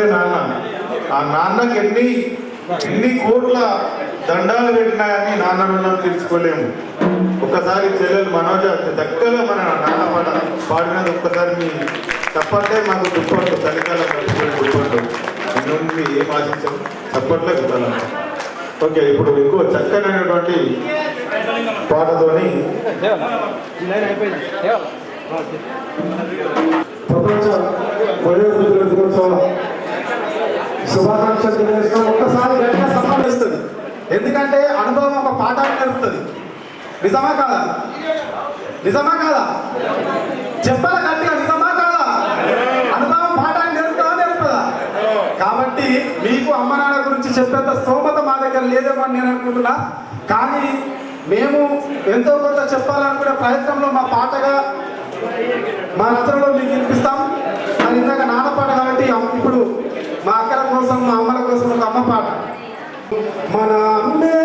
ఉండే నాన్న. ఆ నాన్నకి ఎన్ని కోట్ల దండాలు పెట్టినాయని నాన్న రుణం తీర్చుకోలేము. ఒక్కసారి చెల్లెలు మనోజ చక్కగా మన నాన్న పాడినది ఒక్కసారి మీ తప్పంటే మాకు దుప్పట్లు చలికాలం పట్టుకుని దుప్పట్లు నుండి ఏం ఆశించాం చప్పట్లే కుదల. ఓకే, ఇప్పుడు ఎక్కువ చక్కనైనటువంటి పాటతోని ప్రపంచ వయోవృద్ధుల దినోత్సవ శుభాకాంక్షలు తెలియజేస్తాం. ఒక్కసారి గట్టిగా సంపాదిస్తుంది. ఎందుకంటే అనుభవం ఒక పాఠాన్ని నేర్పుతుంది. నిజమా కాదా? నిజమా కాదా? చెప్పాల గట్టిగా, నిజమా కాదా? అనుభవం పాఠాన్ని నేర్పుతుందా? కాబట్టి మీకు అమ్మ నాన్న గురించి చెప్పేంత స్తోమత మా దగ్గర లేదేమో అని నేను అనుకుంటున్నా. కానీ మేము ఎంతో కొంత చెప్పాలనుకునే ప్రయత్నంలో మా పాటగా మా రచనలో మీకు వినిపిస్తాం. అది ఇందాక నాన్న పాట కాబట్టి ఇప్పుడు మా అక్కల కోసం మా అమ్మల కోసం ఒక అమ్మ పాట. మన అమ్మే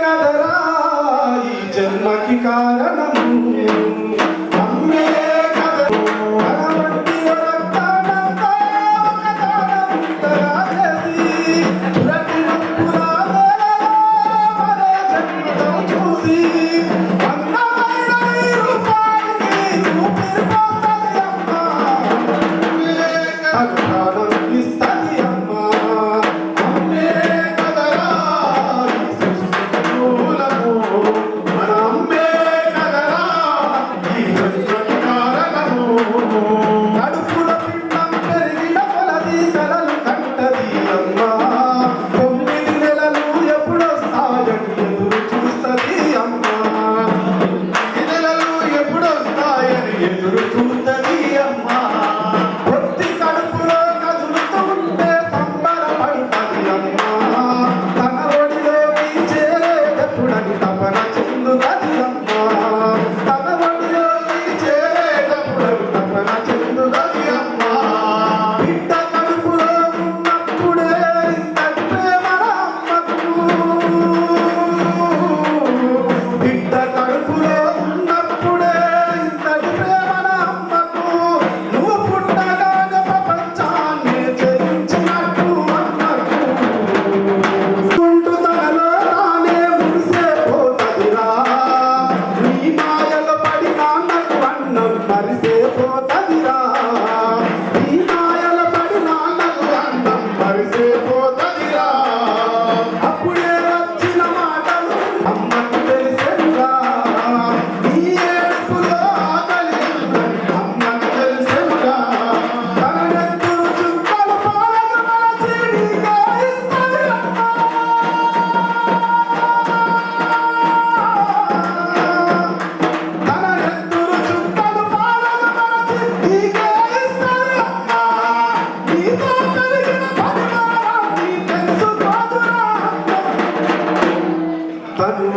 కదరా ఈ జన్మకి కారణము, అమ్మే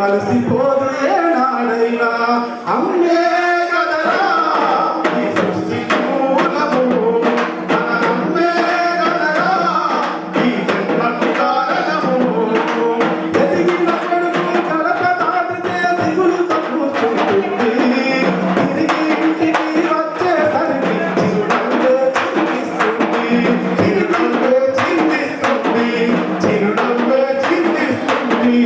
అలసిపోదు ఏనాడైనా అమ్మే కదరా ఈ సృష్టికి మూలము, మన అమ్మే కదరా ఈ జన్మకు కారణము. ఎదిగిన కొడుకు కడప దాటితే దిగులుతో కూర్చుంటుంది, తిరిగి ఇంటికి వచ్చేసరికి చిరునవ్వే చిందిస్తుంది, చిరునవ్వే చిందిస్తుంది, చిరునవ్వే చిందిస్తుంది.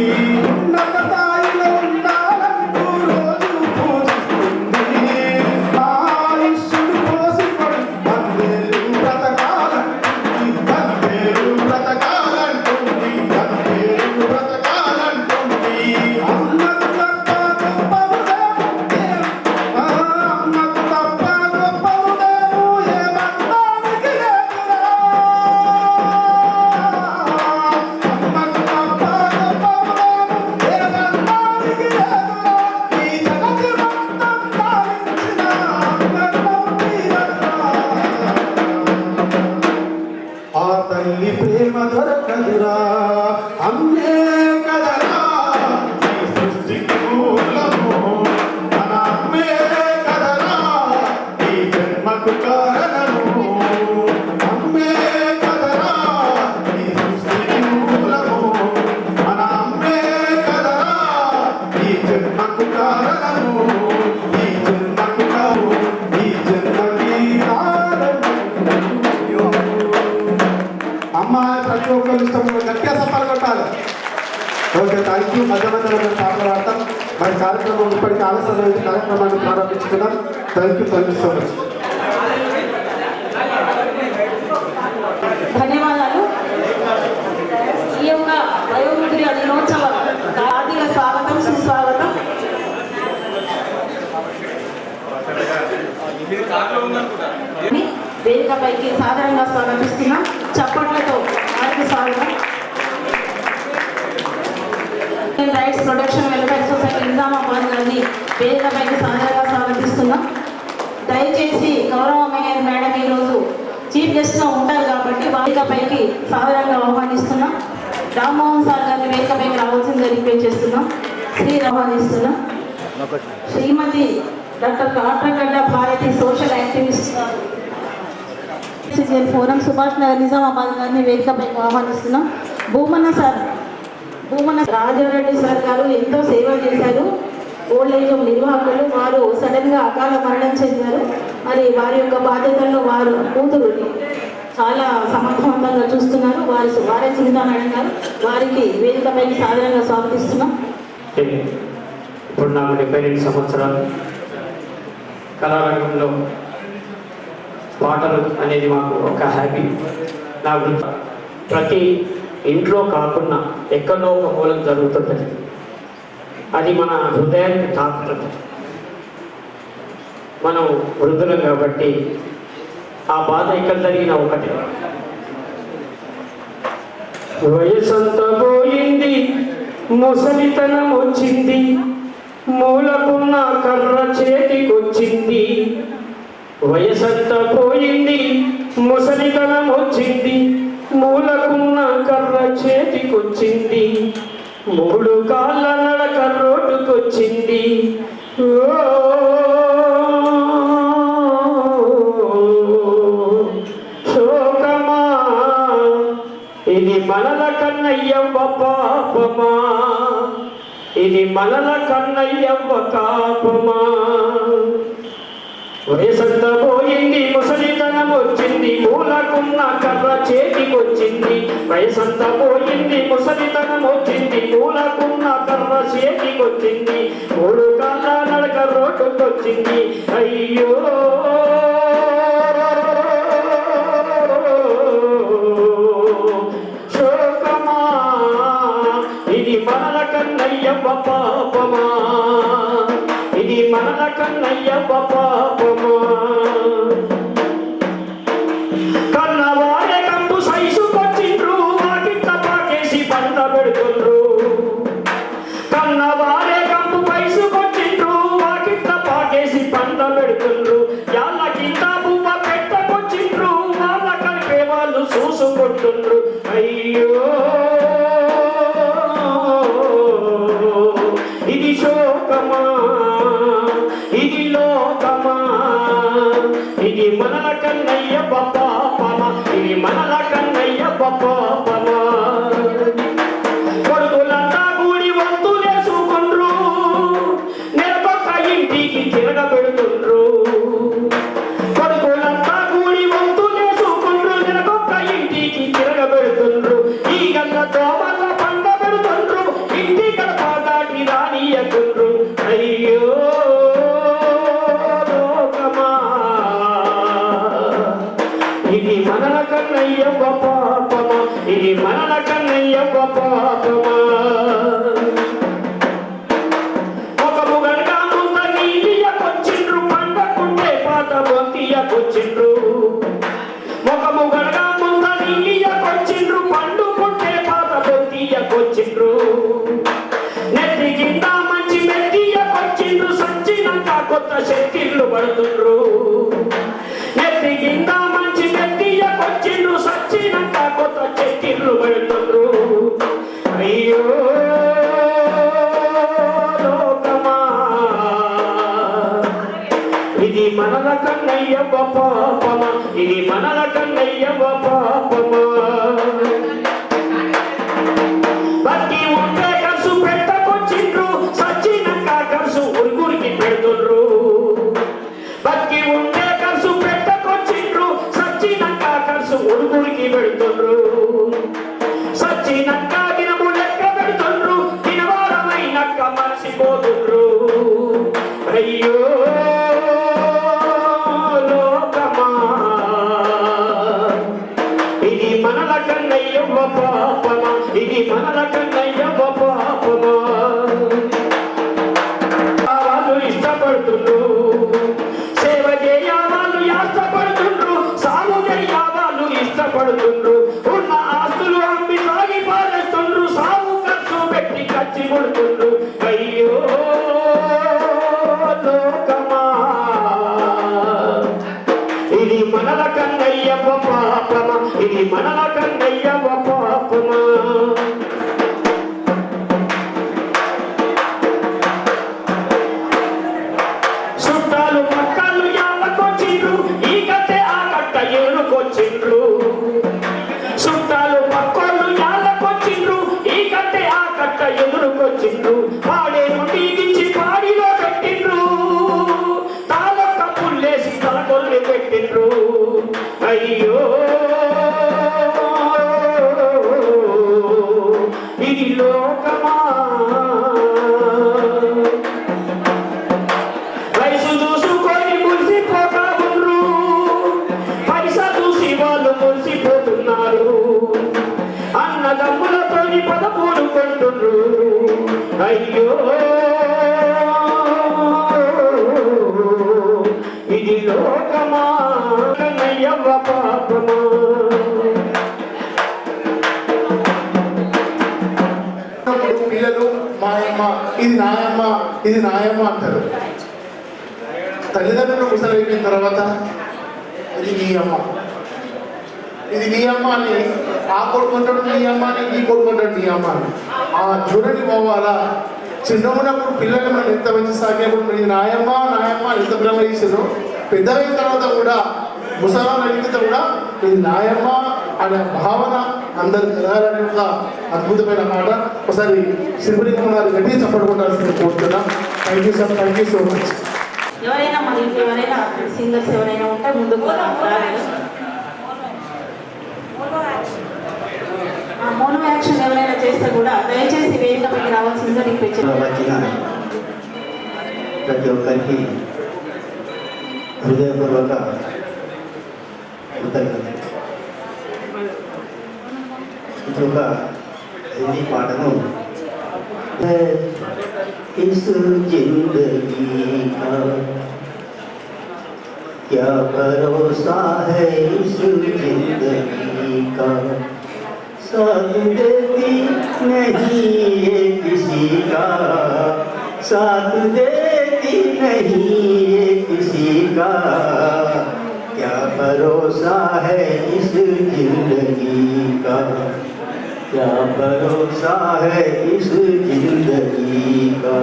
తల్లి ప్రేమ దొరకదురా అమ్మే కదరా ఈ సృష్టికి మూలము, మన అమ్మే కదరా ఈ జన్మకు కారణము. అమ్మే కదరా ఈ సృష్టికి మూలము, మన అమ్మే కదరా ఈ జన్మకు కారణము, ఈ జన్మకు కారణము, ఈ జన్మకి కారణము. ప్రతి ఒక్కరు ఇష్టం గట్టిగా సఫాలు కొట్టాలి. Okay, thank you. మధ్య మధ్యలో మేము పాటలు పాడతాం. మరి కార్యక్రమం ఇప్పటికీ ఆలస్యం కార్యక్రమాన్ని ప్రారంభించుకుందాం. Thank you so much. ధన్యవాదాలు. ఈ యొక్క వయోవృద్ధుల దినోత్సవ హార్దిక స్వాగతం, సుస్వాగతం. వేదికపైకి సాధారణంగా స్వాగతిస్తున్నాం. చప్పట్లతో వారికి స్వాగతం. Rights protection welfare society Nizamabad గారిని వేదికపైకి సాధారణంగా స్వాగతిస్తున్నాం. దయచేసి గౌరవ మేయర్ మేడం ఈరోజు చీఫ్ గెస్ట్గా ఉంటారు కాబట్టి వేదికపైకి సాధారణంగా ఆహ్వానిస్తున్నాం. రామ్మోహన్ సార్ గారిని వేదికపైకి రావాల్సిందిగా రిక్వెస్ట్ చేస్తున్నాం. ఆహ్వానిస్తున్నాం. Shrimati doctor Katragadda Bharati social activist forum Subhash Nagar Nizamabad గారిని వేదికపైకి ఆహ్వానిస్తున్నాం. భూమన రాజారెడ్డి సార్ గారు ఎంతో సేవ చేశారు. ఓల్డ్ ఏజ్ నిర్వాహకులు. వారు సడన్గా అకాల మరణం చెందారు. మరి వారి యొక్క బాధ్యతల్లో వారు కూతురుని చాలా సమర్థవంతంగా చూస్తున్నారు. వారే సునీత మేడం గారు. వారికి వేదికపైకి సాధారణంగా స్వాగతిస్తున్నాం. ఇప్పుడు నాకు 72 సంవత్సరాలు. కళారంగంలో పాటలు అనేది మాకు ఒక హ్యాబీ. నా ప్రతి ఇంట్లో కాకుండా ఎక్కడో ఒక మూలం జరుగుతుంటుంది. అది మన హృదయానికి తాకుతుంది. మనం వృద్ధులం కాబట్టి ఆ బాధ ఎక్కడ జరిగినా ఒకటే. వయసంతా పోయింది, ముసలితనం వచ్చింది, మూలకున్న కర్ర చేతికొచ్చింది. వయసంతా పోయింది, ముసలితనం వచ్చింది, మూలకున్న కర్ర చేతికొచ్చింది. 3 కాళ్ళ నడక రోడ్డుకొచ్చింది. శోకమా ఇది మనల కన్నయ్యవ్వ పాపమా, ఇది మనల కన్నయ్యవ్వ కాపమా. వయసంతా పోయింది, ముసలితనం వచ్చింది, మూలకున్న కర్ర చేతికొచ్చింది. వయసంతా పోయింది, ముసలితనం వచ్చింది, మూలకున్న కర్ర చేతికొచ్చింది. 3 కాళ్ళ నడక రోడ్డుకొచ్చింది. అయ్యో శోకమా ఇది మనల కన్నయ్యవ్వ పాపమా, ఇది మనల కన్నయ్యవ్వ పాపమా. కన్నవాడే కంపు సైసుకొచ్చిండ్రు, వాకిట్ల పాకేసి పంట పెడుతుండ్రు. కన్నవాడే కంపు పైసుకొచ్చిండ్రు, వాకిట్ల పాకేసి పంట పెడుతుండ్రు. యాళ్ళ కింద పువ్వ పెట్టకొచ్చిండ్రు, వాళ్ళ కలిపే వాళ్ళు చూసుకుంటుండ్రు. అయ్యో ఇది శోకమా, ఇది లోకమా, ఇది మనల కన్నయ్యవ్వ పాపమా, ఇది మనల కన్నయ్యవ్వ పాపమా. కొడుకులంతా కూడి వంతులేసుకుండ్రు, నెలకొక్క ఇంటికి తిరగబెడుతుండ్రు. కొడుకులంతా కూడి వంతులేసుకుండ్రు, నెలకొక్క ఇంటికి తిరగబెడుతుండ్రు. ఈ గల్ల దోమల పండ పెడుతుండ్రు, ఇంటి గడప దాటి రానియకుండ్రు. అయ్యో లోకమా ఇది మనల కన్నయ్యవ్వ పాపమా, ఇది మనల కన్నయ్యవ్వ పాపమా. ఒక ముగంగా ముంద నీలియకొచ్చిండ్రు, పండకుంటే పాత బొత్తియకొచ్చిండ్రు. ఒక ముగంగా ముంద నీలియకొచ్చిండ్రు, పండుకుంటే పాత బొత్తియకొచ్చిండ్రు. నెత్తి కింద మంచి మెత్తియకొచ్చిండ్రు, సచ్చినంత కొత్త శక్తిళ్ళు పడుతుండ్రు. నెత్తి కింద మంచి మెత్తియకొచ్చిండ్రు, సచ్చినంత కొత్త శక్తిళ్ళు పడుతుండ్రు. అయ్యో లోకమా ఇది మనల కన్నయ్యవ్వ పాపమా, ఇది మనల కన్నయ్యవ్వ పాపమా. బట్టి ఉంటే ఖర్చు పెట్టకొచ్చిండ్రు, సచ్చినాక ఖర్చు ఉరుగురికి పెడుతుండ్రు. బట్టి ఉంటే ఖర్చు పెట్టకొచ్చిండ్రు, సచ్చినాక ఖర్చు ఉరుగురికి పెడుతుండ్రు. మనల కన్నయ్యవ్వ పాపమా, ఇది మనల కన్నయ్యవ్వ పాపమా. వాళ్ళు ఇష్టపడుతుండ్రు, సేవ చేయ వాళ్ళు ఇష్టపడుతుండ్రు, సాగు చేయ వాళ్ళు ఇష్టపడుతుండ్రు, ఉన్న ఆస్తులు అమ్మి సాగి పారేస్తుండ్రు, సాగు ఖర్చు పెట్టి ఖర్చు కొడుతుండ్రు. అయ్యో లోకమా, ఇది మనల కన్నయ్యవ్వ పాపమా, ఇది మనల కన్నయ్యవ్వ పాపమా. చుట్టాలు పక్కలు యాళ్ళకొచ్చిండ్రు, ఈ కట్టే ఆ కట్ట ఏరుకొచ్చిండ్రు. చుట్టాలు పక్కలు యాళ్ళకొచ్చిండ్రు, ఈ కట్టే ఆ కట్ట ఎదురుకొచ్చిండ్రు. పాడేరు టీగిచ్చి పాడిలో పెట్టిండ్రు, తాళొక్క పుల్లేసి తలకొల్లి పెట్టిండ్రు. అయ్యో ఇది లోకమా, వయసు చూసుకొని మురిసిపోతా ఉండ్రు, పైసా చూసి వాళ్ళు మురిసిపోతున్నారు, అన్నదమ్ములతోని పదపూలు కొంటుండ్రు. అయ్యో ఇది లోకమా, కన్నయ్యవ్వ పాపమా. పిల్లలు మా అమ్మ, ఇది నాయమ్మ, ఇది నాయమ్మ అంటారు. తల్లిదండ్రులు ముసలైపోయిన తర్వాత ఇది నీ అమ్మ, ఇది నీ అమ్మ అని ఆ కొడుకుంటాడు, నీ అమ్మ అని ఈ కొడుకుంటాడు నీ అమ్మ అని. ఆ చూడని పోవాలా. చిన్న ఉన్నప్పుడు పిల్లలు మనం ఎంత మంచి సాగేప్పుడు ఇది నాయమ్మ నాయమ్మ ఎంత ప్రేమ చేసారు. పెద్దలైన తర్వాత కూడా ముసలాలు అడిగితే కూడా ఇది నాయమ్మ అనే భావన అందరు కలగాలనే ఒక అద్భుతమైన మాట. ఒకసారి శ్రీపులింగం గారు గట్టి చప్పడుకుంటాల్సింది కోరుతున్నాం. Thank you sir, thank you so much. ఎవరైనా మన ఇంట్లో ఎవరైనా సింగర్స్ ఎవరైనా ఉంటే ముందుకు రాలేదు. మోనో యాక్షన్ ఎవరైనా చేస్తే కూడా దయచేసి వేదికపైకి రావాల్సిందిగా రిక్వెస్ట్ చేస్తున్నాను. ప్రతి ఒక్కరికి హృదయపూర్వక కృతజ్ఞతలు. ఇప్పుడు ఒక హిందీ పాటను इस जिंदगी का क्या भरोसा है, इस जिंदगी का साथ देती नहीं ये किसी का, साथ देती नहीं ये किसी का, क्या भरोसा है इस जिंदगी का, क्या भरोसा है इस जिंदगी का।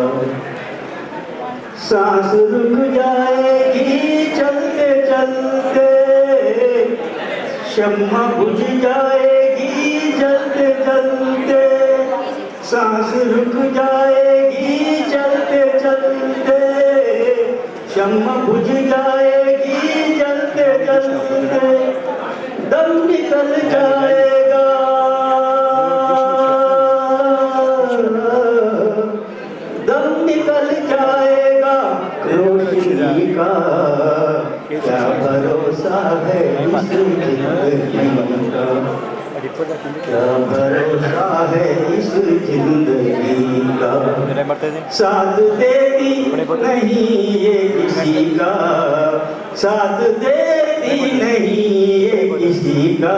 सांस रुक जाएगी चलते चलते, शम्मा बुझ जाएगी जलते जलते, सांस रुक जाएगी चलते चलते, शम्मा बुझ जाएगी जलते जलते, दम निकल जाएगा, दम निकल जाएगा रोशनी का, क्या भरोसा है इस जिंदगी का, क्या भरोसा है इस जिंदगी का। साथ देती नहीं ये किसी का, साथ देती नहीं ये किसी का,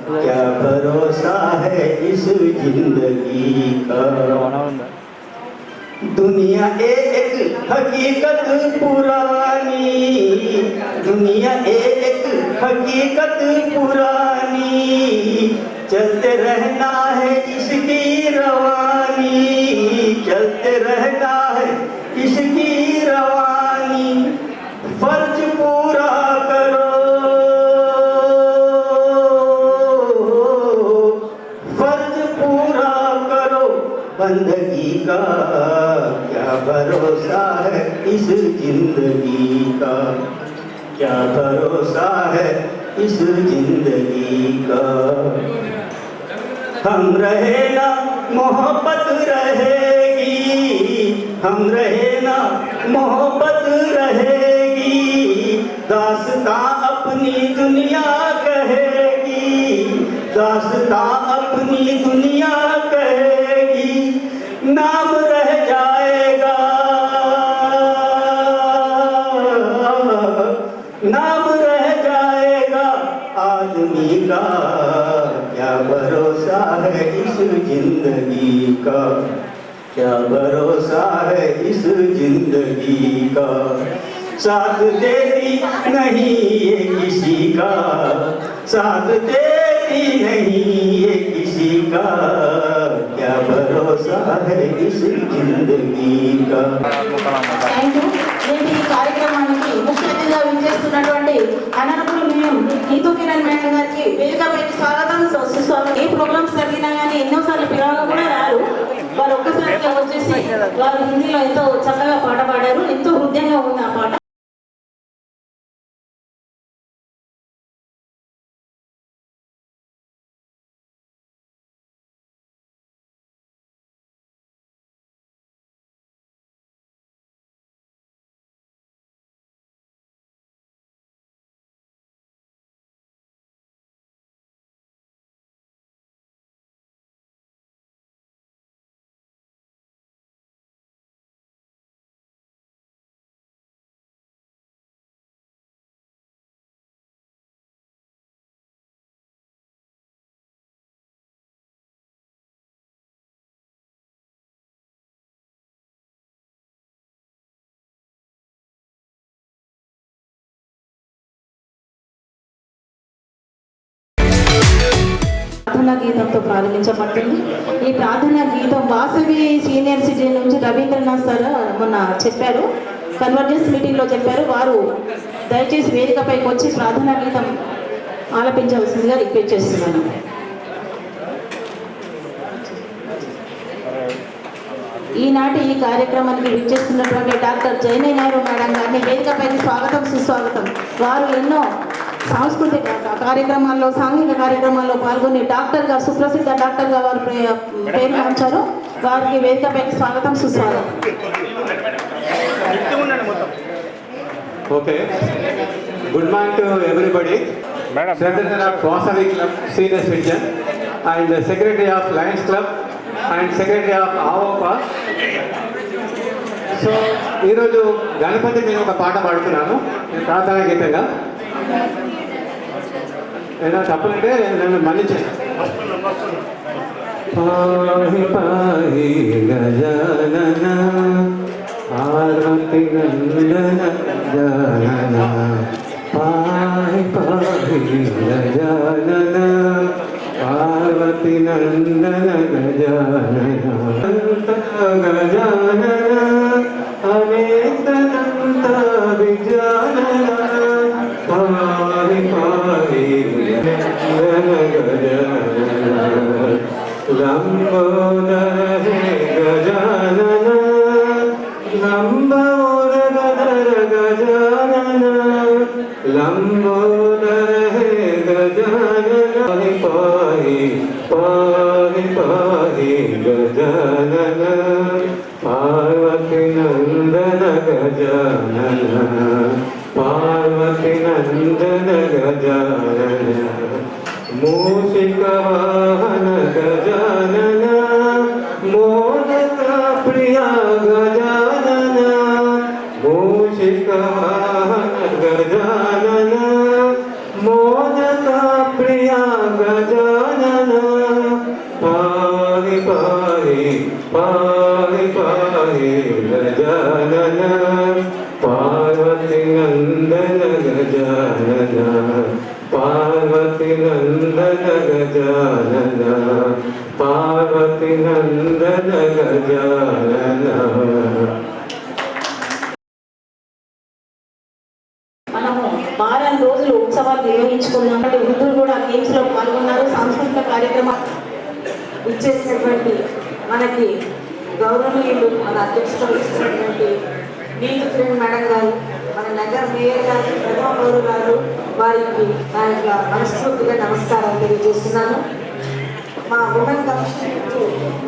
क्या भरोसा है इस जिंदगी का। दुनिया एक हकीकत पुरानी, दुनिया एक हकीकत पुरानी, चलते रहना है इसकी रवानी, चलते रहना है इसकी रवानी, फर्ज पूरा करो, फर्ज पूरा करो बंदगी का, क्या भरोसा है इस जिंदगी का, क्या भरोसा है इस जिंदगी का। हम रहे ना मोहब्बत रहेगी, हम रहे ना मोहब्बत रहेगी, दास्तां अपनी दुनिया कहेगी, दास्तां अपनी दुनिया कहेगी, नाम रह जाएगा, नाम रह जाएगा आदमी का, क्या भरोसा है इस जिंदगी का, क्या भरोसा है इस जिंदगी का। साथ देती नहीं ये किसी का, साथ देती नहीं ये किसी का, क्या भरोसा है इस जिंदगी का। Thank you. నేను ఈ కార్యక్రమానికి ముఖ్య అతిథిగా విచ్చేస్తున్నటువంటి అనర్పులు మేము నీతూ కిరణ్ మేడం గారికి వేదికపైకి స్వాగతం సుస్వాగతం. ఏ ప్రోగ్రామ్స్ జరిగినా కానీ ఎన్నోసార్లు పిలవగా కూడా రారు. వారు ఒక్కసారిగా వచ్చేసి వారు హిందీలో ఎంతో చక్కగా పాట పాడారు. ఎంతో హృదయంగా ఉంది ఆ పాట. ప్రార్థనా గీతంతో ప్రారంభించబడుతుంది. ఈ ప్రార్థనా గీతం వాసవి సీనియర్ సిటిజన్ నుంచి రవీంద్రనాథ్ సార్ మొన్న చెప్పారు, కన్వర్జెన్స్ మీటింగ్లో చెప్పారు. వారు దయచేసి వేదికపైకి వచ్చి ప్రార్థనా గీతం ఆలపించవలసిందిగా రిక్వెస్ట్ చేస్తున్నాను. ఈనాటి ఈ కార్యక్రమానికి విచ్చేస్తున్నటువంటి డాక్టర్ జయనే నాయుడు మేడం గారిని వేదికపైకి స్వాగతం సుస్వాగతం. వారు ఎన్నో సాంస్కృతిక కార్యక్రమాల్లో సాంఘిక కార్యక్రమాల్లో పాల్గొని డాక్టర్గా సుప్రసిద్ధ డాక్టర్గా వారు పేరు గాంచారు. వారికి వేదికపైకి స్వాగతం సుస్వాగతం. Okay. Good morning to everybody. President of Vasavi Club Senior Citizen and the Secretary of Lions Club and Secretary of AOPA. So ఈరోజు గణపతి నేను ఒక పాట పాడుతున్నాను ప్రార్థనా గీతంగా. ఏదైనా తప్పులంటే నన్ను మన్నించండి. పాహి పాహి గజానన పార్వతి నందన గజానన, పాహి పాహి గజానన పార్వతి నందన గజానన, గజానన అనేకనంత విజానన, పాహి పాహి గజానన, లంబోదర హే గజానన, లంబోదర గజానన, లంబోదర హే గజానన, పాహి పాహి పాహి గజానన, పార్వతి నందన గజానన, పార్వతి నందన గజానన, మూషిక వాహన గజానన, మోదక ప్రియ గజానన, మూషిక వాహన గజానన, మోదక ప్రియ గజానన, పాహి పాహి పాహి పాహి గజానన, పార్వతి నందన గజానన, పార్వతి నందన గజానన, పార్వతి నందన గజానన. మనము వారం రోజులు ఉత్సవాలు నిర్వహించుకున్నాం. వృద్ధులు కూడా గేమ్స్ లో పాల్గొన్నారు. సాంస్కృతిక కార్యక్రమాలు ఇచ్చేసినటువంటి మనకి గౌరవనీయులు మన అధ్యక్షత వహిస్తున్నటువంటి నీతూ కిరణ్ మేడం గారు, మన నగర మేయర్ గారు, ప్రథమ పౌరు గారు, వారికి నా యొక్క మనస్ఫూర్తిగా నమస్కారాలు తెలియజేస్తున్నాను. మా ఉమెన్ కమిషన్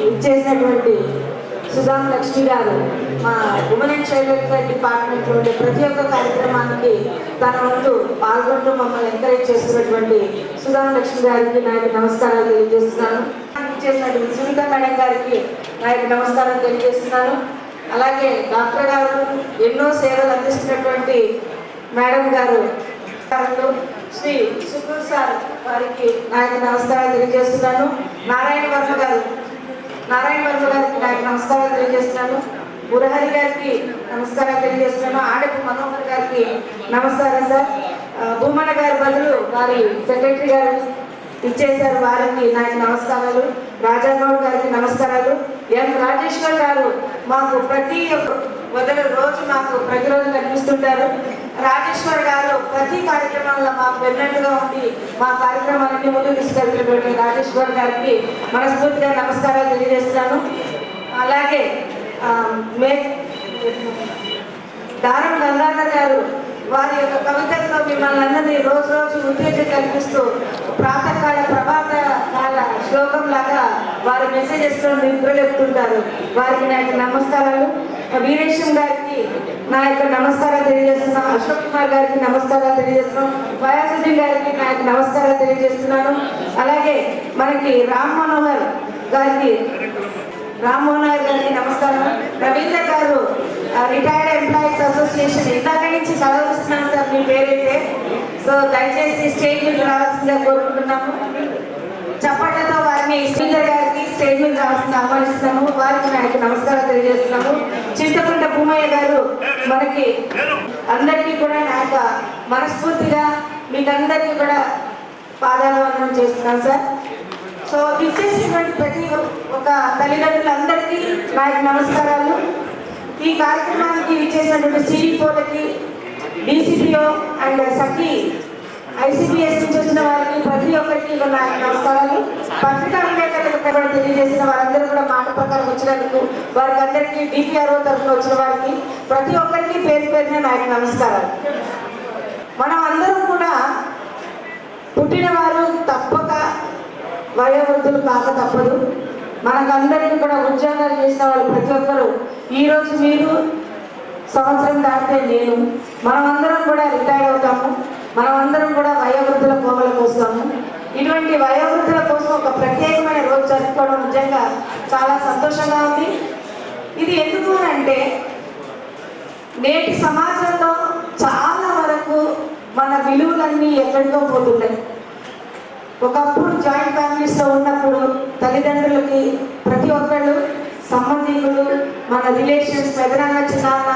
ఇచ్చేసినటువంటి సుధాం లక్ష్మి గారు, మా ఉమెన్ అండ్ చైల్డ్ వెల్ఫేర్ డిపార్ట్మెంట్లో ఉండే ప్రతి ఒక్క కార్యక్రమానికి తన వంతు పాల్గొంటూ మమ్మల్ని ఎంకరేజ్ చేస్తున్నటువంటి సుధామ లక్ష్మి గారికి నా యొక్క నమస్కారాలు తెలియజేస్తున్నాను. చేసినటువంటి సునీత మేడం గారికి నా యొక్క నమస్కారాలు తెలియజేస్తున్నాను. అలాగే డాక్టర్ గారు ఎన్నో సేవలు అందిస్తున్నటువంటి మేడం గారు శ్రీ సుకుల్ సార్ వారికి నా యొక్క నమస్కారాలు తెలియజేస్తున్నాను. నారాయణ వర్మ గారికి నా యొక్క నమస్కారాలు తెలియజేస్తున్నాను. మురహరి గారికి నమస్కారాలు తెలియజేస్తున్నాను. ఆడపు మనోహర్ గారికి నమస్కారం సార్. భూమన్న గారి బదులు వారి సెక్రటరీ గారు ఇచ్చేశారు, వారికి నా యొక్క నమస్కారాలు. రాజాగౌడ్ గారికి నమస్కారాలు. ఎం రాజేశ్వర్ గారు మాకు రోజు మాకు ప్రతిరోజు కనిపిస్తుంటారు. రాజేశ్వర్ గారు ప్రతి కార్యక్రమంలో మాకు వెన్నట్టుగా ఉండి మా కార్యక్రమాలన్నీ ముందుకు తీసుకెళ్తున్నటువంటి రాజేశ్వర్ గారికి మనస్ఫూర్తిగా నమస్కారాలు తెలియజేస్తున్నాను. అలాగే దారం గంగాధర్ గారు వారి యొక్క కవితలతో మిమ్మల్ని అందరినీ రోజు ఉత్తేజం కల్పిస్తూ ప్రాతకాల ప్రభాత కాల శ్లోకం లాగా వారి మెసేజెస్ లో నిద్రలేపుతుంటారు. వారికి నా యొక్క నమస్కారాలు. వీరేశం గారికి నా యొక్క నమస్కారాలు తెలియజేస్తున్నాం. అశోక్ కుమార్ గారికి నమస్కారాలు తెలియజేస్తున్నాం. వయాసుద్దీన్ గారికి నా యొక్క నమస్కారాలు తెలియజేస్తున్నాను. అలాగే మనకి రామ్ మనోహర్ గారికి నమస్కారం. రవీంద్ర గారు రిటైర్డ్ ఎంప్లాయీస్ అసోసియేషన్ ఇందాక నుంచి చదవిస్తున్నాను సార్ మీ పేరైతే. సో దయచేసి స్టేజ్ మీద రావాల్సిందిగా కోరుకుంటున్నాము. చప్పట్లతో వారిని శ్రీధర్ గారికి స్టేజ్ మీద రావాల్సింది ఆహ్వానిస్తున్నాము. వారికి నా యొక్క నమస్కారం తెలియజేస్తున్నాము. చింతకుంట భూమయ్య గారు మనకి అందరికీ కూడా నా యొక్క మనస్ఫూర్తిగా మీకందరికీ కూడా పాదాభివందనం చేస్తున్నాను సార్. సో విచ్చేసినటువంటి ప్రతి ఒక్క తల్లిదండ్రులందరికీ నా యొక్క నమస్కారాలు. ఈ కార్యక్రమానికి విచ్చేసినటువంటి సిడిపోలకి, డిసిపిఓ అండ్ సఖి ఐసిపిఎస్ నుంచి వచ్చిన వారికి ప్రతి ఒక్కరికి నా యొక్క నమస్కారాలు. పత్రికా విలేకరులకు తెలియజేసిన వారందరూ కూడా మాట ప్రకారం వచ్చినందుకు వారికి అందరికీ డిపిఆర్ఓ తరఫున వచ్చిన వారికి ప్రతి ఒక్కరికి పేరు పేరున నా యొక్క నమస్కారాలు. మనం అందరం కూడా పుట్టినవారు తప్పక వయోవృద్ధులు కాక తప్పదు. మనకందరికీ కూడా ఉద్యోగాలు చేసిన వాళ్ళు ప్రతి ఒక్కరు ఈరోజు మీరు సంవత్సరం దాటితే నేను మనమందరం కూడా రిటైర్ అవుతాము. మనమందరం కూడా వయోవృద్ధుల కోవలకు వస్తాము. ఇటువంటి వయోవృద్ధుల కోసం ఒక ప్రత్యేకమైన రోజు జరుపుకోవడం నిజంగా చాలా సంతోషంగా ఉంది. ఇది ఎందుకు అంటే నేటి సమాజంలో చాలా వరకు మన విలువలన్నీ ఎక్కడికో పోతున్నాయి. ఒకప్పుడు జాయింట్ ఫ్యామిలీస్లో ఉన్నప్పుడు తల్లిదండ్రులకి ప్రతి ఒక్కళ్ళు సంబంధికులు, మన రిలేషన్స్, పెదనాన్న చిన్నాన్న,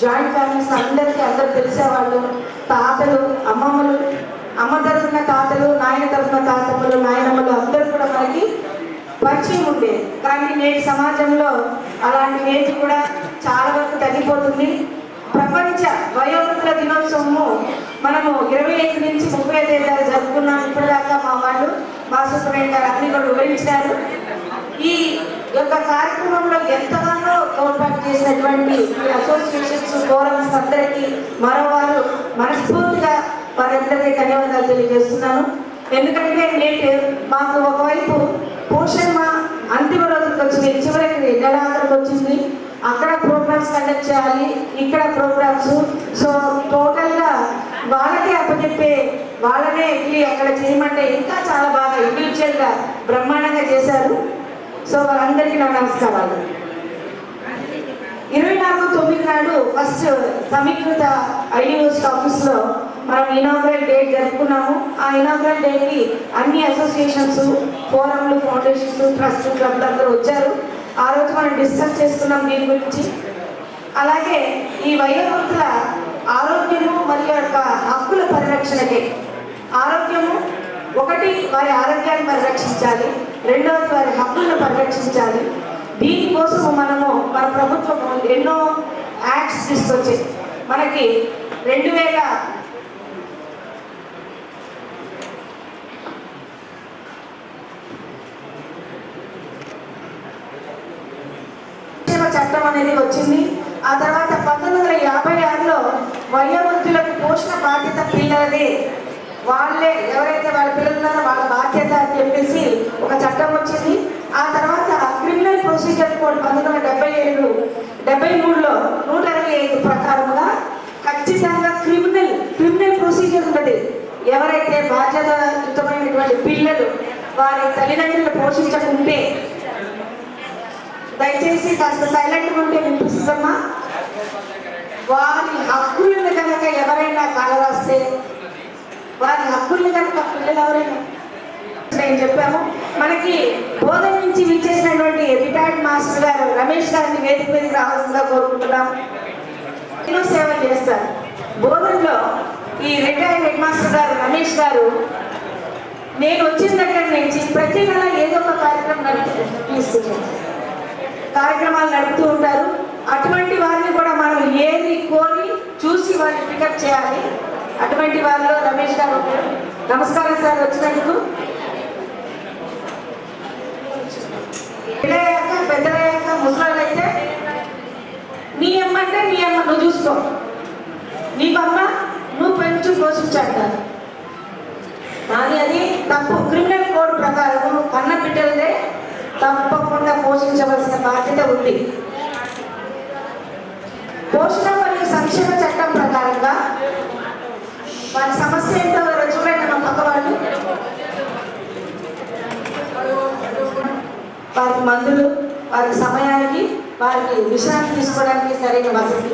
జాయింట్ ఫ్యామిలీస్ అందరూ తెలిసేవాళ్ళు. తాతలు, అమ్మమ్మలు, అమ్మ తరఫున తాతలు, నాయన తరఫున తాతమ్మలు, నాయనమ్మలు అందరూ కూడా మనకి పరిచయం ఉండేది. కానీ నేటి సమాజంలో అలాంటి నేతి కూడా చాలా వరకు తగ్గిపోతుంది. ప్రపంచ వయోవృద్ధుల దినోత్సవము మనము 25 నుంచి 35 తేదీలు జరుపుకున్నాం. ఇప్పటిదాకా మా సూపరింటెండెంట్ గారు అన్ని కూడా వివరించారు. ఈ యొక్క కార్యక్రమంలో ఎంతగానో తోడ్పాటు చేసినటువంటి అసోసియేషన్స్, ఫోరమ్స్ అందరికీ మరోవారు మనస్ఫూర్తిగా వారందరికీ ధన్యవాదాలు తెలియజేస్తున్నాను. ఎందుకంటే నేటి మాకు ఒకవైపు పోషణ అంతిమ రోజులకు వచ్చింది, చివరికి నెలాఖరికి వచ్చింది. అక్కడ ప్రోగ్రామ్స్ కండక్ట్ చేయాలి, ఇక్కడ ప్రోగ్రామ్స్. సో టోటల్గా వాళ్ళకే అప్పచెప్పే, వాళ్ళనే వెళ్ళి అక్కడ చేయమంటే ఇంకా చాలా బాగా ఇండివిజువల్గా బ్రహ్మాండంగా చేశారు. సో వాళ్ళందరికీ నా నమస్కారాలు. 24/9 నాడు ఫస్ట్ సమీకృత ఐడిఓస్ ఆఫీస్లో మనం ఇనాగ్రల్ డే జరుపుకున్నాము. ఆ ఇనాగ్రల్ డేకి అన్ని అసోసియేషన్స్, ఫోరంలు, ఫౌండేషన్స్, ట్రస్ట్, క్లబ్లు అందరూ వచ్చారు. ఆ రోజు మనం డిస్కస్ చేసుకున్నాం దీని గురించి. అలాగే ఈ వయోవృద్ధుల ఆరోగ్యము మరియు యొక్క హక్కుల పరిరక్షణకి, ఆరోగ్యము ఒకటి వారి ఆరోగ్యాన్ని పరిరక్షించాలి, రెండవది వారి హక్కులను పరిరక్షించాలి. దీనికోసము మన ప్రభుత్వం ఎన్నో యాక్ట్స్ తీసుకొచ్చింది. మనకి 2000 చట్టం అనేది వచ్చింది. ఆ తర్వాత 1956లో వయోవృద్ధులకు పోషణ బాధ్యత పిల్లలది, వాళ్ళే ఎవరైతే వాళ్ళ పిల్లలు ఉన్నారో వాళ్ళ బాధ్యత అని చెప్పేసి ఒక చట్టం వచ్చింది. ఆ తర్వాత క్రిమినల్ ప్రొసీజర్ ప్రొసీజర్ కోడ్ 1973లో 125 ప్రకారముగా ఖచ్చితంగా క్రిమినల్ ప్రొసీజర్ ఉన్నది. ఎవరైతే బాధ్యతాయుతమైనటువంటి పిల్లలు వారి తల్లిదండ్రులు పోషించకుంటే, దయచేసి కాస్త సైలెంట్గా ఉంటే వినిపిస్తుందమ్మా. వారి హక్కులను కనుక ఎవరైనా కాలరాస్తే, వారి హక్కుల్ని కనుక పిల్లలు ఎవరైనా నేను చెప్పాము. మనకి బోధన నుంచి విచ్చేసినటువంటి రిటైర్డ్ మాస్టర్ గారు రమేష్ గారిని వేదిక మీదకి రావాల్సిందిగా కోరుకుంటున్నాం. ఎన్నో సేవలు చేస్తారు బోధనలో. ఈ రిటైర్డ్ హెడ్ మాస్టర్ గారు రమేష్ గారు నేను వచ్చిన దగ్గర నుంచి ప్రతి నెల ఏదో ఒక కార్యక్రమాలు నడుపుతూ ఉంటారు. అటువంటి వారిని కూడా మనం ఏది కోరి చూసి వారిని పికప్ చేయాలి. అటువంటి వారిలో రమేష్ గారు ఉన్నారు. నమస్కారం సార్ వచ్చినందుకు. పెద్దలయ్యాక ముసలాళ్ళు అయితే నీ అమ్మ అంటే నీ అమ్మ నువ్వు చూసుకో, నీకమ్మ నువ్వు పెంచు పోషించాడు. కానీ అది తప్పు. క్రిమినల్ కోడ్ ప్రకారం కన్న బిడ్డలదే తప్పకుండా పోషించవలసిన బాధ్యత ఉంది. పోషణ మరియు సంక్షేమ చట్టం ప్రకారంగా వారి సమస్య ఏంటో చూడండి. మా పక్క వాళ్ళు వారికి మందులు, వారికి సమయానికి వారికి విశ్రాంతి తీసుకోవడానికి సరైన వసతి,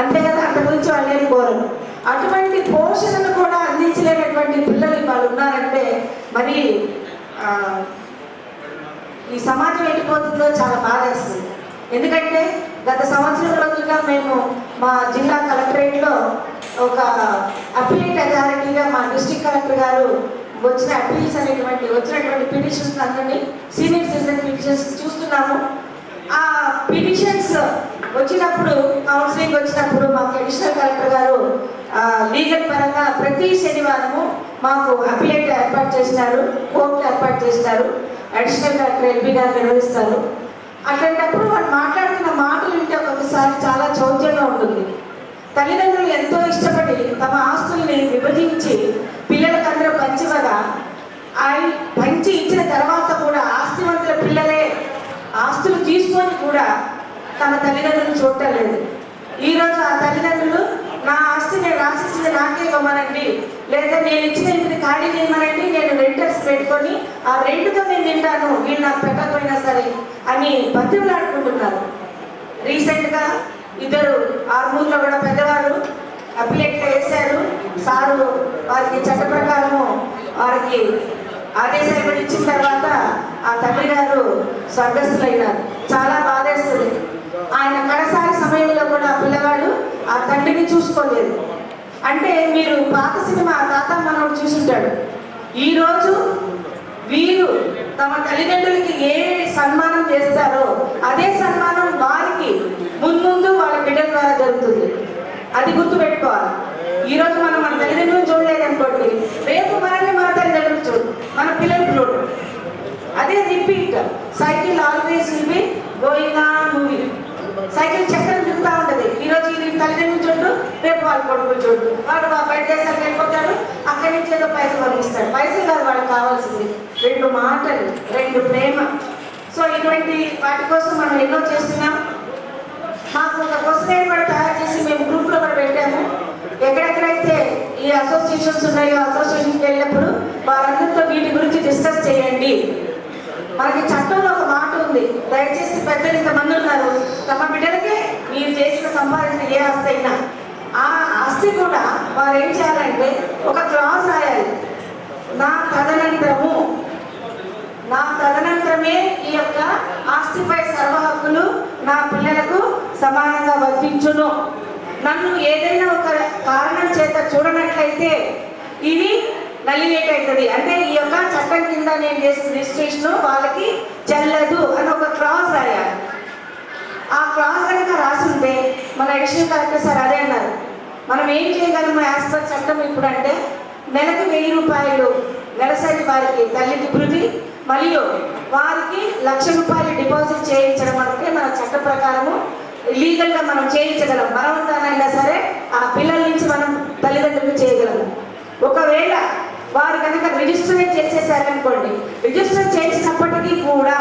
అంతే కదా. అంత గురించి వాళ్ళు ఏం కోరరు. అటువంటి పోషణను కూడా అందించలేనటువంటి పిల్లలు వాళ్ళు ఉన్నారంటే మరి ఈ సమాజం వెళ్ళిపోతుందో చాలా బాధ వేస్తుంది. ఎందుకంటే గత సంవత్సరం రోజులుగా మేము మా జిల్లా కలెక్టరేట్లో ఒక అప్పీలేట్ అథారిటీగా మా డిస్ట్రిక్ట్ కలెక్టర్ గారు వచ్చిన అప్పీల్స్ వచ్చినటువంటి పిటిషన్స్ అందరినీ సీనియర్ సిటిజన్ పిటిషన్స్ చూస్తున్నాము. ఆ పిటిషన్స్ వచ్చినప్పుడు కౌన్సిలింగ్ వచ్చినప్పుడు మాకు అడిషనల్ కలెక్టర్ గారు లీగల్ పరంగా ప్రతి శనివారము మాకు అప్పీలేట్ ఏర్పాటు చేసినారు, కోర్టు ఏర్పాటు చేసినారు. అడిషనల్ కలెక్టర్ ఎల్బీ గారు నిర్వహిస్తారు. అట్లాంటప్పుడు వాళ్ళు మాట్లాడుతున్న మాటలు వింటే ఒక్కొక్కసారి చాలా చౌర్యంగా ఉంటుంది. తల్లిదండ్రులు ఎంతో ఇష్టపడి తమ ఆస్తుల్ని విభజించి పిల్లలకు అందరూ పంచివగా పంచి ఇచ్చిన తర్వాత కూడా ఆస్తివంతుల పిల్లలే ఆస్తులు తీసుకొని కూడా తమ తల్లిదండ్రులు చూడటం లేదు. ఈరోజు ఆ తల్లిదండ్రులు నా ఆస్తి నేను రాసిచ్చింది నాకే ఇవ్వమనండి, లేదా నేను ఇచ్చిన ఇంటిని ఖాళీ చేయమనండి, నేను రెంటర్స్ పెట్టుకొని ఆ రెంట్తో నేను తింటాను, వీళ్ళు నాకు పెట్టకపోయినా సరే అని బతిమలాడుకుంటున్నారు. రీసెంట్గా ఇద్దరు ఆర్మూర్లో కూడా పెద్దవారు అప్లికేట్ వేశారు. సారు వారికి చట్ట ప్రకారము వారికి ఆదేశాలు ఇచ్చిన తర్వాత ఆ తండ్రి గారు స్వర్గస్థులైనారు. చాలా బాధేస్తుంది. ఆయన కడసారి సమయంలో కూడా పిల్లవాడు ఆ తండ్రిని చూసుకోలేదు. అంటే మీరు పాత సినిమా తాత మనోడు చూసుంటాడు. ఈరోజు వీరు తమ తల్లిదండ్రులకి ఏ సన్మానం చేస్తారో అదే సన్మానం వారికి ముందు వాళ్ళ బిడ్డల ద్వారా జరుగుతుంది. అది గుర్తుపెట్టుకోవాలి. ఈరోజు మనం మన తల్లిదండ్రులను చూడలేదనుకోండి, రేపు మనల్ని మన తల్లిదండ్రులు చూడు, మన పిల్లలు చూడు. అదే repeat cycle always will be going on moving. Cycle చక్రం తిరుగుతూ ఉంటుంది. ఈరోజు ఇది తల్లిదండ్రులు చూడు, రేపు వాళ్ళ కొడుకులు చూడు. వాడు బయట దేశాలకు వెళ్ళిపోతాడు, అక్కడి నుంచి ఏదో పైసలు పంపిస్తాడు. పైసలు కాదు వాళ్ళకి కావాల్సింది, 2 మాటలు, 2 ప్రేమ. సో ఇటువంటి వాటి కోసం మనం ఎన్నో చేస్తున్నాం. మాకు ఒక క్వశ్చన్ కూడా తయారు చేసి మేము గ్రూప్లో కూడా పెట్టాము. ఎక్కడెక్కడైతే ఈ అసోసియేషన్స్ ఉన్నాయో అసోసియేషన్కి వెళ్ళినప్పుడు వారందరితో వీటి గురించి డిస్కస్ చేయండి. మనకి చట్టంలో ఒక మాట ఉంది, దయచేసి పెద్దలు ఇంతమంది ఉన్నారు, తమ బిడ్డలకే మీరు చేసిన సంపాదించిన ఏ ఆస్తి అయినా ఆ ఆస్తి కూడా వారు ఏం చేయాలంటే ఒక క్లాజ్ రాయాలి. నా తదనంతరమే ఈ యొక్క ఆస్తిపై సర్వ హక్కులు నా పిల్లలకు సమానంగా వర్తించును. నన్ను ఏదైనా ఒక కారణం చేత చూడనట్లయితే ఇది నలివేట్ అవుతుంది. అంటే ఈ యొక్క చట్టం కింద నేను చేసిన రిజిస్ట్రేషన్ వాళ్ళకి చెల్లదు అని ఒక క్లాజ్ రాయాలి. ఆ క్లాజ్ కనుక రాసుంటే మన అడిషనల్ కలెక్టర్ సార్ అదే అన్నారు, మనం ఏం చేయగలము యాజ్ పర్ చట్టం ఇప్పుడు అంటే నెలకు 1000 రూపాయలు నెలసరి వారికి తల్లికి భృతి మరియు వారికి 1,00,000 రూపాయలు డిపాజిట్ చేయించడం అంటే మన చట్ట ప్రకారము లీగల్గా మనం చేయించగలం. బలవంతానైనా సరే ఆ పిల్లల నుంచి మనం తల్లిదండ్రులు చేయగలము. ఒకవేళ వారు కనుక రిజిస్టర్ చేసేసారనుకోండి, రిజిస్టర్ చేసినప్పటికీ కూడా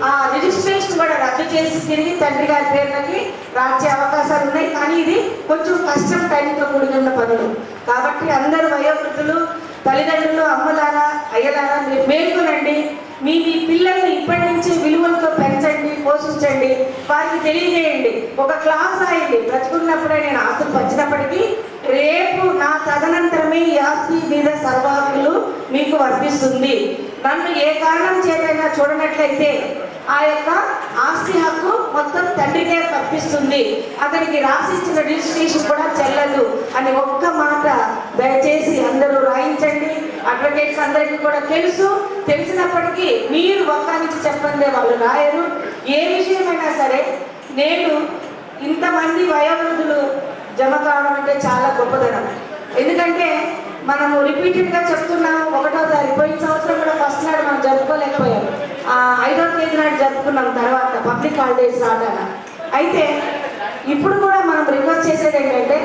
ఆ రిజిస్ట్రేషన్ కూడా రద్దు చేసి తిరిగి తండ్రి గారి పేర్లకి రాసే అవకాశాలు ఉన్నాయి. కానీ ఇది కొంచెం కష్టం, టైంతో కూడిన పనులు. కాబట్టి అందరూ వయోవృద్ధులు, తల్లిదండ్రులు, అమ్మలారా, అయ్యలారా మీరు మేల్కొనండి. మీ పిల్లల్ని ఇప్పటి నుంచి విలువలతో పెంచండి, పోషించండి, వారికి తెలియజేయండి. ఒక క్లాస్ రాయండి, బ్రతుకున్నప్పుడే నేను ఆస్తులు పంచినప్పటికీ రేపు నా తదనంతరమే ఈ ఆస్తి మీద సర్వాహకులు మీకు వర్తిస్తుంది. నన్ను ఏ కారణం చేతైనా చూడనట్లయితే ఆ యొక్క ఆస్తి హక్కు మొత్తం తండ్రికే వర్తిస్తుంది. అతనికి రాసిచ్చిన రిజిస్ట్రేషన్ కూడా చెల్లదు అని ఒక్క మాట దయచేసి అందరూ రాయించండి. అడ్వకేట్స్ అందరికీ కూడా తెలిసినప్పటికీ మీరు ఒక్క నుంచి చెప్పండి, వాళ్ళు రాయరు. ఏ విషయమైనా సరే నేను ఇంతమంది వయోవృద్ధులు జమ కావడం అంటే చాలా గొప్పదనం. ఎందుకంటే మనము రిపీటెడ్గా చెప్తున్నాము. 1వ తారీఖు పోయిన సంవత్సరం కూడా ఫస్ట్ నాడు మనం జరుపుకోలేకపోయాం, 5వ తేదీ నాడు జరుపుకున్నాం, తర్వాత పబ్లిక్ హాలిడేస్ రావడాన. అయితే ఇప్పుడు కూడా మనం రిక్వెస్ట్ చేసేది ఏంటంటే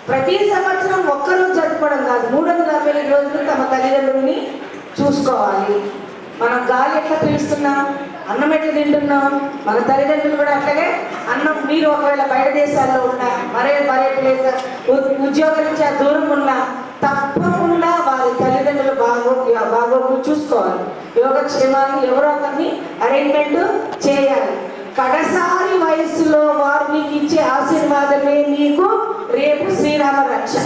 ప్రతి సంవత్సరం ఒక్కరోజు జరుపుకోవడం కాదు, 365 రోజులు తమ తల్లిదండ్రుల్ని చూసుకోవాలి. మనం గాలి ఎట్లా పీలుస్తున్నాం, అన్నం ఎట్లా తింటున్నాం, మన తల్లిదండ్రులు కూడా అట్లాగే అన్నం. మీరు ఒకవేళ బయట దేశాల్లో ఉన్నా, మరే ప్లేస్ ఉద్యోగరీత్యా దూరం ఉన్నా తప్పకుండా వారి తల్లిదండ్రులు బాగోగులు చూసుకోవాలి. యోగక్షేమాన్ని ఎవరో ఒకరిని అరేంజ్మెంట్ చేయాలి. కడసారి వయస్సులో వారు మీకు ఇచ్చే ఆశీర్వాదమే మీకు రేపు శ్రీరామ రక్ష.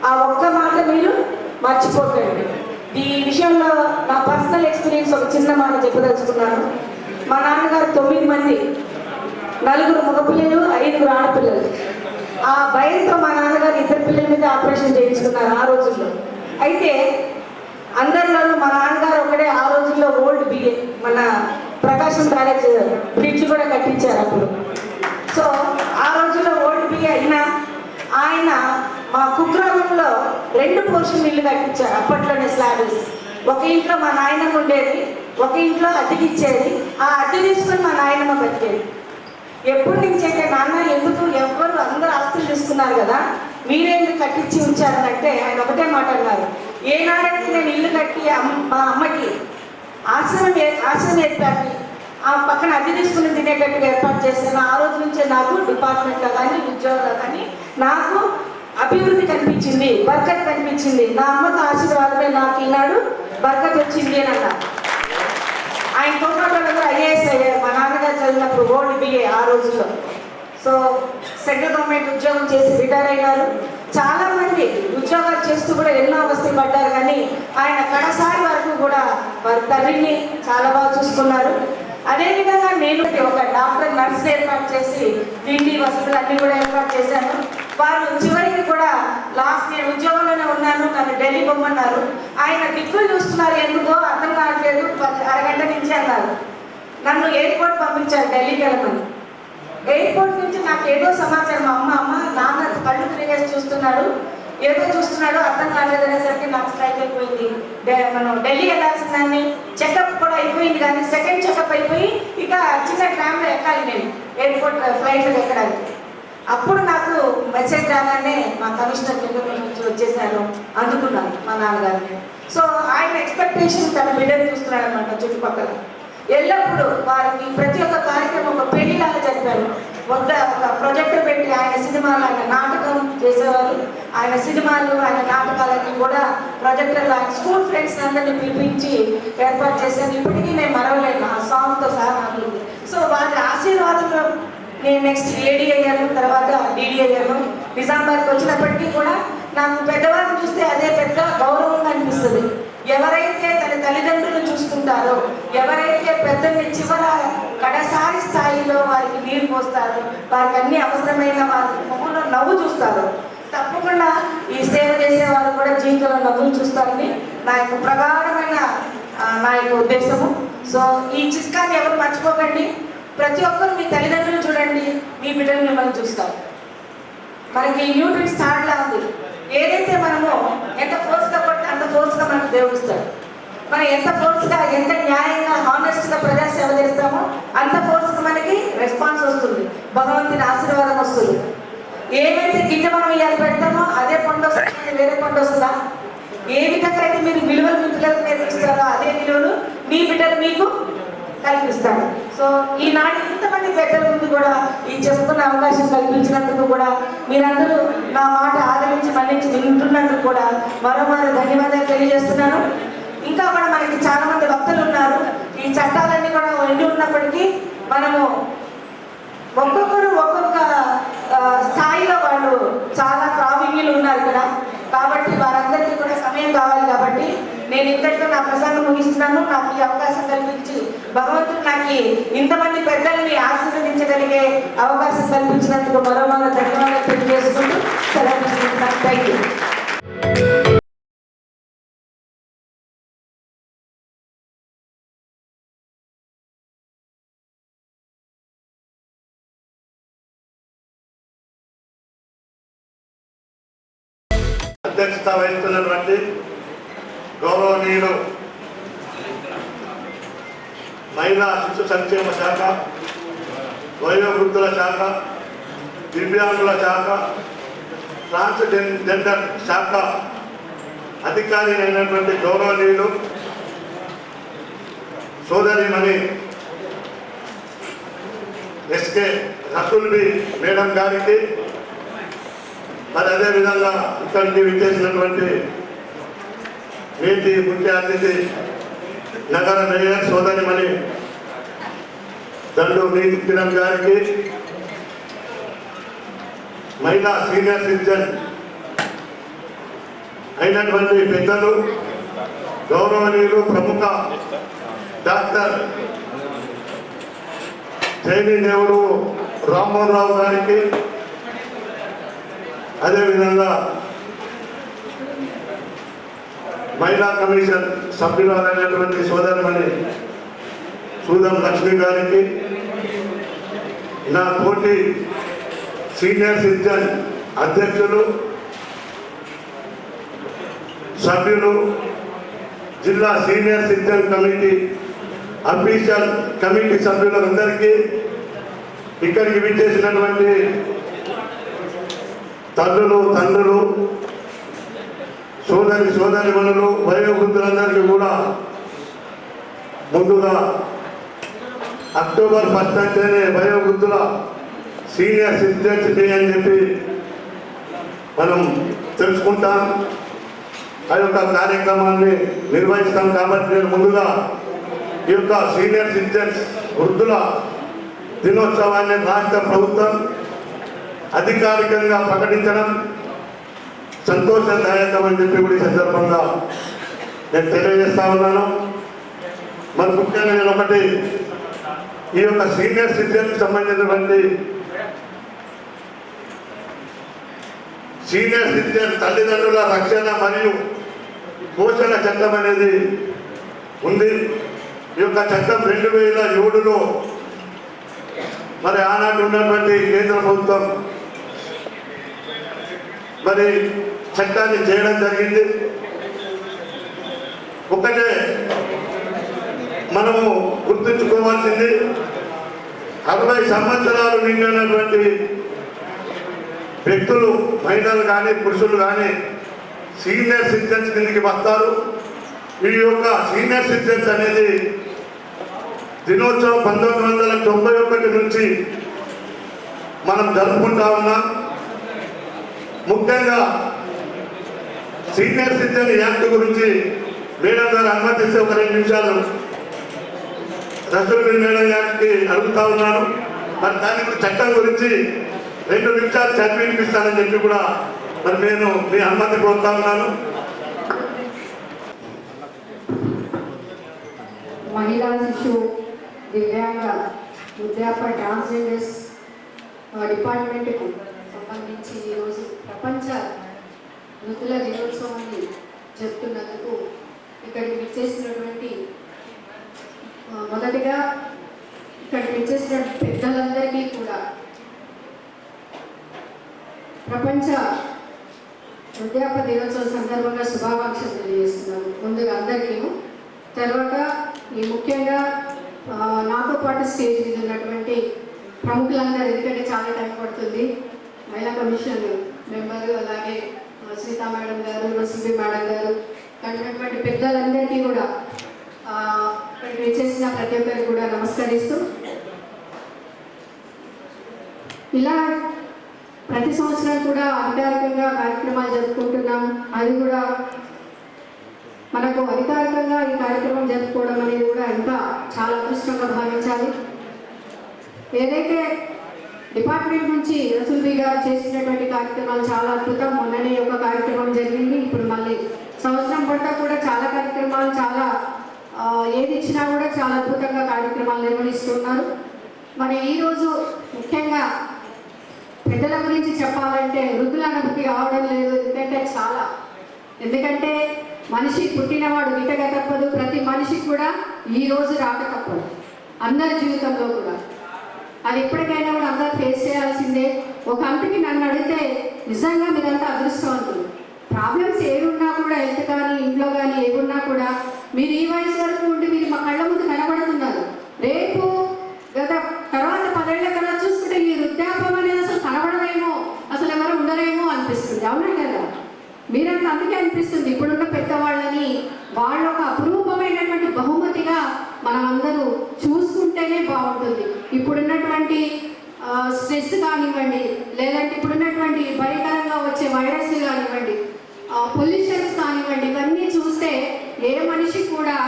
ఆ ఒక్క మాట మీరు మర్చిపోకండి. ఈ విషయంలో నా పర్సనల్ ఎక్స్పీరియన్స్ ఒక చిన్న మాట చెప్పదలుచుకున్నాను. మా నాన్నగారు 9 మంది, 4 మగపిల్లలు, 5 ఆడపిల్లలు. ఆ భయంతో మా నాన్నగారు 2 పిల్లల మీద ఆపరేషన్ చేయించుకున్నారు ఆ రోజుల్లో. అయితే అందరిలోనూ మా నాన్నగారు ఒకటే ఆ రోజుల్లో ఓల్డ్ బిఏ, మన ప్రకాశం బ్యారేజ్ బ్రిడ్జ్ కూడా కట్టించారు అప్పుడు. సో ఆ రోజుల్లో ఓల్డ్ బిఏ అయినా ఆయన మా కుగ్రామంలో 2 పోర్షన్ ఇల్లు కట్టించారు అప్పట్లోనే స్లాబ్. ఒక ఇంట్లో మా నాయనమ్మ ఉండేది, ఒక ఇంట్లో అద్దెకి ఇచ్చేది. ఆ అద్దె తీసుకొని మా నాయనమ్మ బతికేది. ఎప్పటి నుంచి అయితే నాన్న ఎందుకు ఎవరు అందరూ ఆస్తులు తీసుకున్నారు కదా, మీరేందుకు కట్టించి ఉంచారనంటే ఆయన ఒకటే మాట అన్నారు, ఏనాడైతే నేను ఇల్లు కట్టి మా అమ్మకి ఆశ్రమం ఏర్పాటు ఆ పక్కన అద్దె తీసుకుని తినేటట్టుగా ఏర్పాటు చేశాను, ఆ రోజు నుంచే నాకు డిపార్ట్మెంట్లో కానీ ఉద్యోగాలు కానీ నాకు అభివృద్ధి కనిపించింది, బర్కత్ కనిపించింది. నా అమ్మకు ఆశీర్వాదమే నాకు ఈనాడు బర్కత్ వచ్చింది అని అన్నారు. ఆయన తోటలో ఐఏఎస్ అయ్యారు. మా నాన్నగారు చదివినప్పుడు ఓల్డ్ బిఏ ఆ రోజుల్లో. సో సెంట్రల్ గవర్నమెంట్ ఉద్యోగం చేసి రిటైర్ అయినారు. చాలా మంది ఉద్యోగాలు చేస్తూ కూడా ఎన్నో అవస్థలు పడ్డారు. కానీ ఆయన కడసారి వరకు కూడా వారి తల్లిని చాలా బాగా చూసుకున్నారు. అదేవిధంగా నేను ఒక డాక్టర్ నర్స్ ఏర్పాటు చేసి తిండి వసతులు అన్నీ కూడా ఏర్పాటు చేశాను. వారు చివరికి కూడా లాస్ట్ నేను ఉద్యోగంలోనే ఉన్నాను, నన్ను ఢిల్లీ పొమ్మన్నారు. ఆయన దిక్కులు చూస్తున్నారు, ఎందుకో అర్థం కావట్లేదు, అరగంట నుంచి అన్నారు. నన్ను ఎయిర్పోర్ట్ పంపించారు ఢిల్లీకి వెళ్ళమని. ఎయిర్పోర్ట్ నుంచి నాకు ఏదో సమాచారం, అమ్మ నాన్న కళ్ళు తిరిగేసి చూస్తున్నాడు, ఏదో చూస్తున్నాడు, అర్థం కాలేదు అనేసరికి నాకు స్ట్రైక్ అయిపోయింది. మనం ఢిల్లీ వెళ్ళాల్సిందాన్ని, చెకప్ కూడా అయిపోయింది. కానీ సెకండ్ చెకప్ అయిపోయి ఇక చిన్న ట్రామ్లో ఎక్కాలి నేను ఎయిర్పోర్ట్ ఫ్లైట్లో ఎక్కడానికి. అప్పుడు నాకు మెసేజ్ రాగానే మా కమిషనర్ నుంచి వచ్చేసాను, అందుకున్నాను మా నాన్నగారిని. సో ఆయన ఎక్స్పెక్టేషన్ తన బిడ్డను చూస్తున్నాడు అనమాట చుట్టుపక్కల. ఎల్లప్పుడూ వారికి ప్రతి ఒక్క కార్యక్రమం ఒక పెళ్లిలాగా జరిపారు. ఒక ప్రొజెక్టర్ పెట్టి ఆయన సినిమాలు, ఆయన నాటకం చేసేవారు. ఆయన సినిమాలు, ఆయన నాటకాలన్నీ కూడా ప్రొజెక్టర్లు ఆయన స్కూల్ ఫ్రెండ్స్ అందరినీ పిలిపించి ఏర్పాటు చేశాను. ఇప్పటికీ నేను మరవలేను ఆ సాంగ్తో సహా నాకు. సో వారి ఆశీర్వాదంలో నేను నెక్స్ట్ ఏడీ అయ్యాను, తర్వాత డీడీ అయ్యాను. నిజామాబాద్కి వచ్చినప్పటికీ కూడా నాకు పెద్దవారిని చూస్తే అదే పెద్ద గౌరవంగా అనిపిస్తుంది. ఎవరైతే తన తల్లిదండ్రులను చూసుకుంటారో, ఎవరైతే పెద్దల్ని చివర కడసారి స్థాయిలో వారికి నీరు పోస్తారో, వారికి అన్ని అవసరమైన వారి ముఖంలో నవ్వు చూస్తారో, తప్పకుండా ఈ సేవ చేసేవారు కూడా జీవితంలో నవ్వులు చూస్తారని నా యొక్క ప్రగాఢమైన నా యొక్క ఉద్దేశము. సో ఈ చిట్కాన్ని ఎవరు మర్చిపోకండి. ప్రతి ఒక్కరు మీ తల్లిదండ్రులు చూడండి, మీ బిడ్డలు మిమ్మల్ని చూస్తారు. మనకి న్యూట్రిన్స్ థాట్లా ఉంది. ఏదైతే మనము ఎంత ఫోర్స్గా కొట్టి అంత ఫోర్స్గా మనకు దేవుడు ఇస్తాడు. మనం ఎంత ఫోర్స్గా, ఎంత న్యాయంగా, హానెస్ట్గా ప్రజాసేవ చేస్తామో అంత ఫోర్స్గా మనకి రెస్పాన్స్ వస్తుంది, భగవంతుని ఆశీర్వాదం వస్తుంది. ఏమైతే గింజ మనం ఇవాళ పెడతామో అదే పండు వస్తుంది, వేరే పండు వస్తుందా? ఏ విధంగా అయితే మీరు విలువలు మీ పిల్లలకు నేర్పిస్తారో అదే విలువలు మీ బిడ్డలు మీకు కల్పిస్తారు. సో ఈనాడు ఇంతమంది పెద్దల ముందు కూడా ఈ చెప్పుకునే అవకాశం కల్పించినందుకు కూడా మీరందరూ నా మాట ఆదరించి మన్నించి వింటున్నందుకు కూడా మరోమారు ధన్యవాదాలు తెలియజేస్తున్నాను. ఇంకా కూడా మనకి చాలా మంది వక్తలు ఉన్నారు. ఈ చట్టాలన్నీ కూడా ఎండి ఉన్నప్పటికీ మనము ఒక్కొక్కరు ఒక్కొక్క స్థాయిలో వాళ్ళు చాలా ప్రావీణ్యులు ఉన్నారు ఇక్కడ. కాబట్టి వారందరికీ కూడా సమయం కావాలి. కాబట్టి నేను ఇంతటితో నా ప్రసంగం ముగిస్తున్నాను. నాకు ఈ అవకాశం కల్పించి భగవంతుడు నాకు ఇంతమంది పెద్దల్ని ఆశీర్వదించగలిగే అవకాశం కల్పించినందుకు మరోమారు ధన్యవాదాలు తెలియజేసుకుంటూ సెలవు తీసుకుంటున్నాను. Thank you. అధ్యక్షత వహిస్తున్నటువంటి గౌరవనీయులు మహిళా శిశు సంక్షేమ శాఖ, వయోవృద్ధుల శాఖ, దివ్యాంగుల శాఖ, ట్రాన్స్జెండర్ శాఖ అధికారి అయినటువంటి గౌరవనీయులు సోదరిమణి ఎస్కే రకుల్ బి మేడం గారికి, మరి అదేవిధంగా ఇక్కడికి విచ్చేసినటువంటి నేటి ముఖ్య అతిథి నగర మేయర్ సోదరిమణి దండు నీతి కిరణ్ గారికి, మహిళా సీనియర్ సిటిజన్ అయినటువంటి పెద్దలు గౌరవనీయులు ప్రముఖ డాక్టర్ జైని దేవుడు రామ్మోహన్ రావు గారికి, అదేవిధంగా మహిళా కమిషన్ సభ్యులైనటువంటి సోదరుమణి సూదం లక్ష్మి గారికి, నా తోటి సీనియర్ సిటిజన్ అధ్యక్షులు, సభ్యులు, జిల్లా senior citizen committee official committee సభ్యులందరికీ, ఇక్కడికి విచ్చేసినటువంటి తల్లులు, తండ్రులు, సోదరిమణులు, వయోవృద్ధులందరికీ కూడా ముందుగా అక్టోబర్ 1 అంటేనే వయోవృద్ధుల సీనియర్ సిటిజన్స్ డే అని చెప్పి మనం తెలుసుకుంటాం. ఆ యొక్క కార్యక్రమాన్ని నిర్వహిస్తాం. కాబట్టి నేను ముందుగా ఈ యొక్క సీనియర్ సిటిజన్స్ వృద్ధుల దినోత్సవాన్ని రాష్ట్ర ప్రభుత్వం అధికారికంగా ప్రకటించడం సంతోషదాయకం అని చెప్పి కూడా ఈ సందర్భంగా నేను తెలియజేస్తా ఉన్నాను. మరి ముఖ్యంగా నేను ఒకటి, ఈ యొక్క సీనియర్ సిటిజన్కి సంబంధించినటువంటి సీనియర్ సిటిజన్ తల్లిదండ్రుల రక్షణ మరియు పోషణ చట్టం అనేది ఉంది. ఈ యొక్క చట్టం 2007లో మరి ఆనాటి ఉన్నటువంటి కేంద్ర ప్రభుత్వం మరి చట్టాన్ని చేయడం జరిగింది. ఒకటే మనము గుర్తుంచుకోవాల్సింది, 60 సంవత్సరాలు నిండినటువంటి వ్యక్తులు, మహిళలు కానీ పురుషులు కానీ సీనియర్ సిటిజన్స్ కిందకి వస్తారు. ఈ యొక్క సీనియర్ సిటిజన్స్ అనేది దినోత్సవం 1991 నుంచి మనం జరుపుకుంటా ఉన్నాం. ముఖ్యంగా సీనియర్ సిటిజన్ యాక్ట్ గురించి మేడం గారు అనుమతిస్తే ఒక 2 నిమిషాలు రసూల్ మేడం గారికి అడుగుతా ఉన్నాను. మరి దాని గురించి చట్టం గురించి 2 నిమిషాలు చదివి వినిపిస్తానని చెప్పి కూడా మరి నేను మీ అనుమతి కోరుతా ఉన్నాను. మహిళా శిశు దివ్యాంగ వృద్ధాప్య ట్రాన్స్జెండర్స్ డిపార్ట్మెంట్కు సంబంధించి ఈరోజు ప్రపంచ వృద్ధుల దినోత్సవాన్ని జరుపుతున్నందుకు ఇక్కడికి విచ్చేసినటువంటి మొదటిగా ఇక్కడికి విచ్చేసిన పెద్దలందరికీ కూడా ప్రపంచ వృద్ధాప్య దినోత్సవం సందర్భంగా శుభాకాంక్షలు తెలియజేస్తున్నాను ముందుగా అందరికీ. తర్వాత ఈ ముఖ్యంగా నాతో పాటు స్టేజ్ మీద ఉన్నటువంటి ప్రముఖులందరూ, ఎందుకంటే చాలా టైం పడుతుంది, మహిళా కమిషన్ మెంబరు, అలాగే సీతా మేడం గారు, రసూల్ మేడం గారు, ఉన్నటువంటి పెద్దలందరికీ కూడా ఇక్కడికి వచ్చేసిన ప్రతి ఒక్కరికి కూడా నమస్కరిస్తూ ఇలా ప్రతి సంవత్సరం కూడా అధికారికంగా కార్యక్రమాలు జరుపుకుంటున్నాం. అది కూడా మనకు అధికారికంగా ఈ కార్యక్రమం జరుపుకోవడం అనేది కూడా ఇంకా చాలా అదృష్టంగా భావించాలి. ఏదైతే డిపార్ట్మెంట్ నుంచి రసూల్బీ గారు చేసినటువంటి కార్యక్రమాలు చాలా అద్భుతం. మొన్ననే ఒక కార్యక్రమం జరిగింది. ఇప్పుడు మళ్ళీ సంవత్సరం పట్ల కూడా చాలా కార్యక్రమాలు, చాలా ఏది ఇచ్చినా కూడా చాలా అద్భుతంగా కార్యక్రమాలు నిర్వహిస్తున్నారు. మరి ఈరోజు ముఖ్యంగా పెద్దల గురించి చెప్పాలంటే వృద్ధుల అనుభూతి కావడం లేదు. ఎందుకంటే మనిషి పుట్టినవాడు గిట్టక తప్పదు. ప్రతి మనిషికి కూడా ఈ రోజు రాక తప్పదు, అందరి జీవితంలో కూడా. అది ఎప్పటికైనా కూడా అందరూ ఫేస్ చేయాల్సిందే. ఒక అంతకి నన్ను అడిగితే నిజంగా మీరంతా అదృష్టవంతులు. ప్రాబ్లమ్స్ ఏమున్నా కూడా, హెల్త్ కానీ ఇంట్లో కానీ ఏమున్నా కూడా మీరు ఈ వయసు వరకు ఉండి మీరు మా కళ్ళ ముందు కనబడుతున్నారు. రేపు తర్వాత 10 ఏళ్ల కన్నా చూసుకుంటే ఈ వృద్ధాపం అనేది అసలు కనబడదేమో, అసలు ఎవరు ఉండరేమో అనిపిస్తుంది. అవునా కదా? మీరంతా అందుకే అనిపిస్తుంది. ఇప్పుడున్న పెద్దవాళ్ళని వాళ్ళ ఒక అపురూపమైనటువంటి బహుమతిగా మనం అందరూ చూసుకుంటేనే బాగుంటుంది. ఇప్పుడున్నటువంటి స్ట్రెస్ కానివ్వండి, లేదంటే ఇప్పుడున్నటువంటి భయంకరంగా వచ్చే వైరస్ కానివ్వండి, పొల్యూషన్స్ కానివ్వండి, ఇవన్నీ చూస్తే ఏ మనిషి కూడా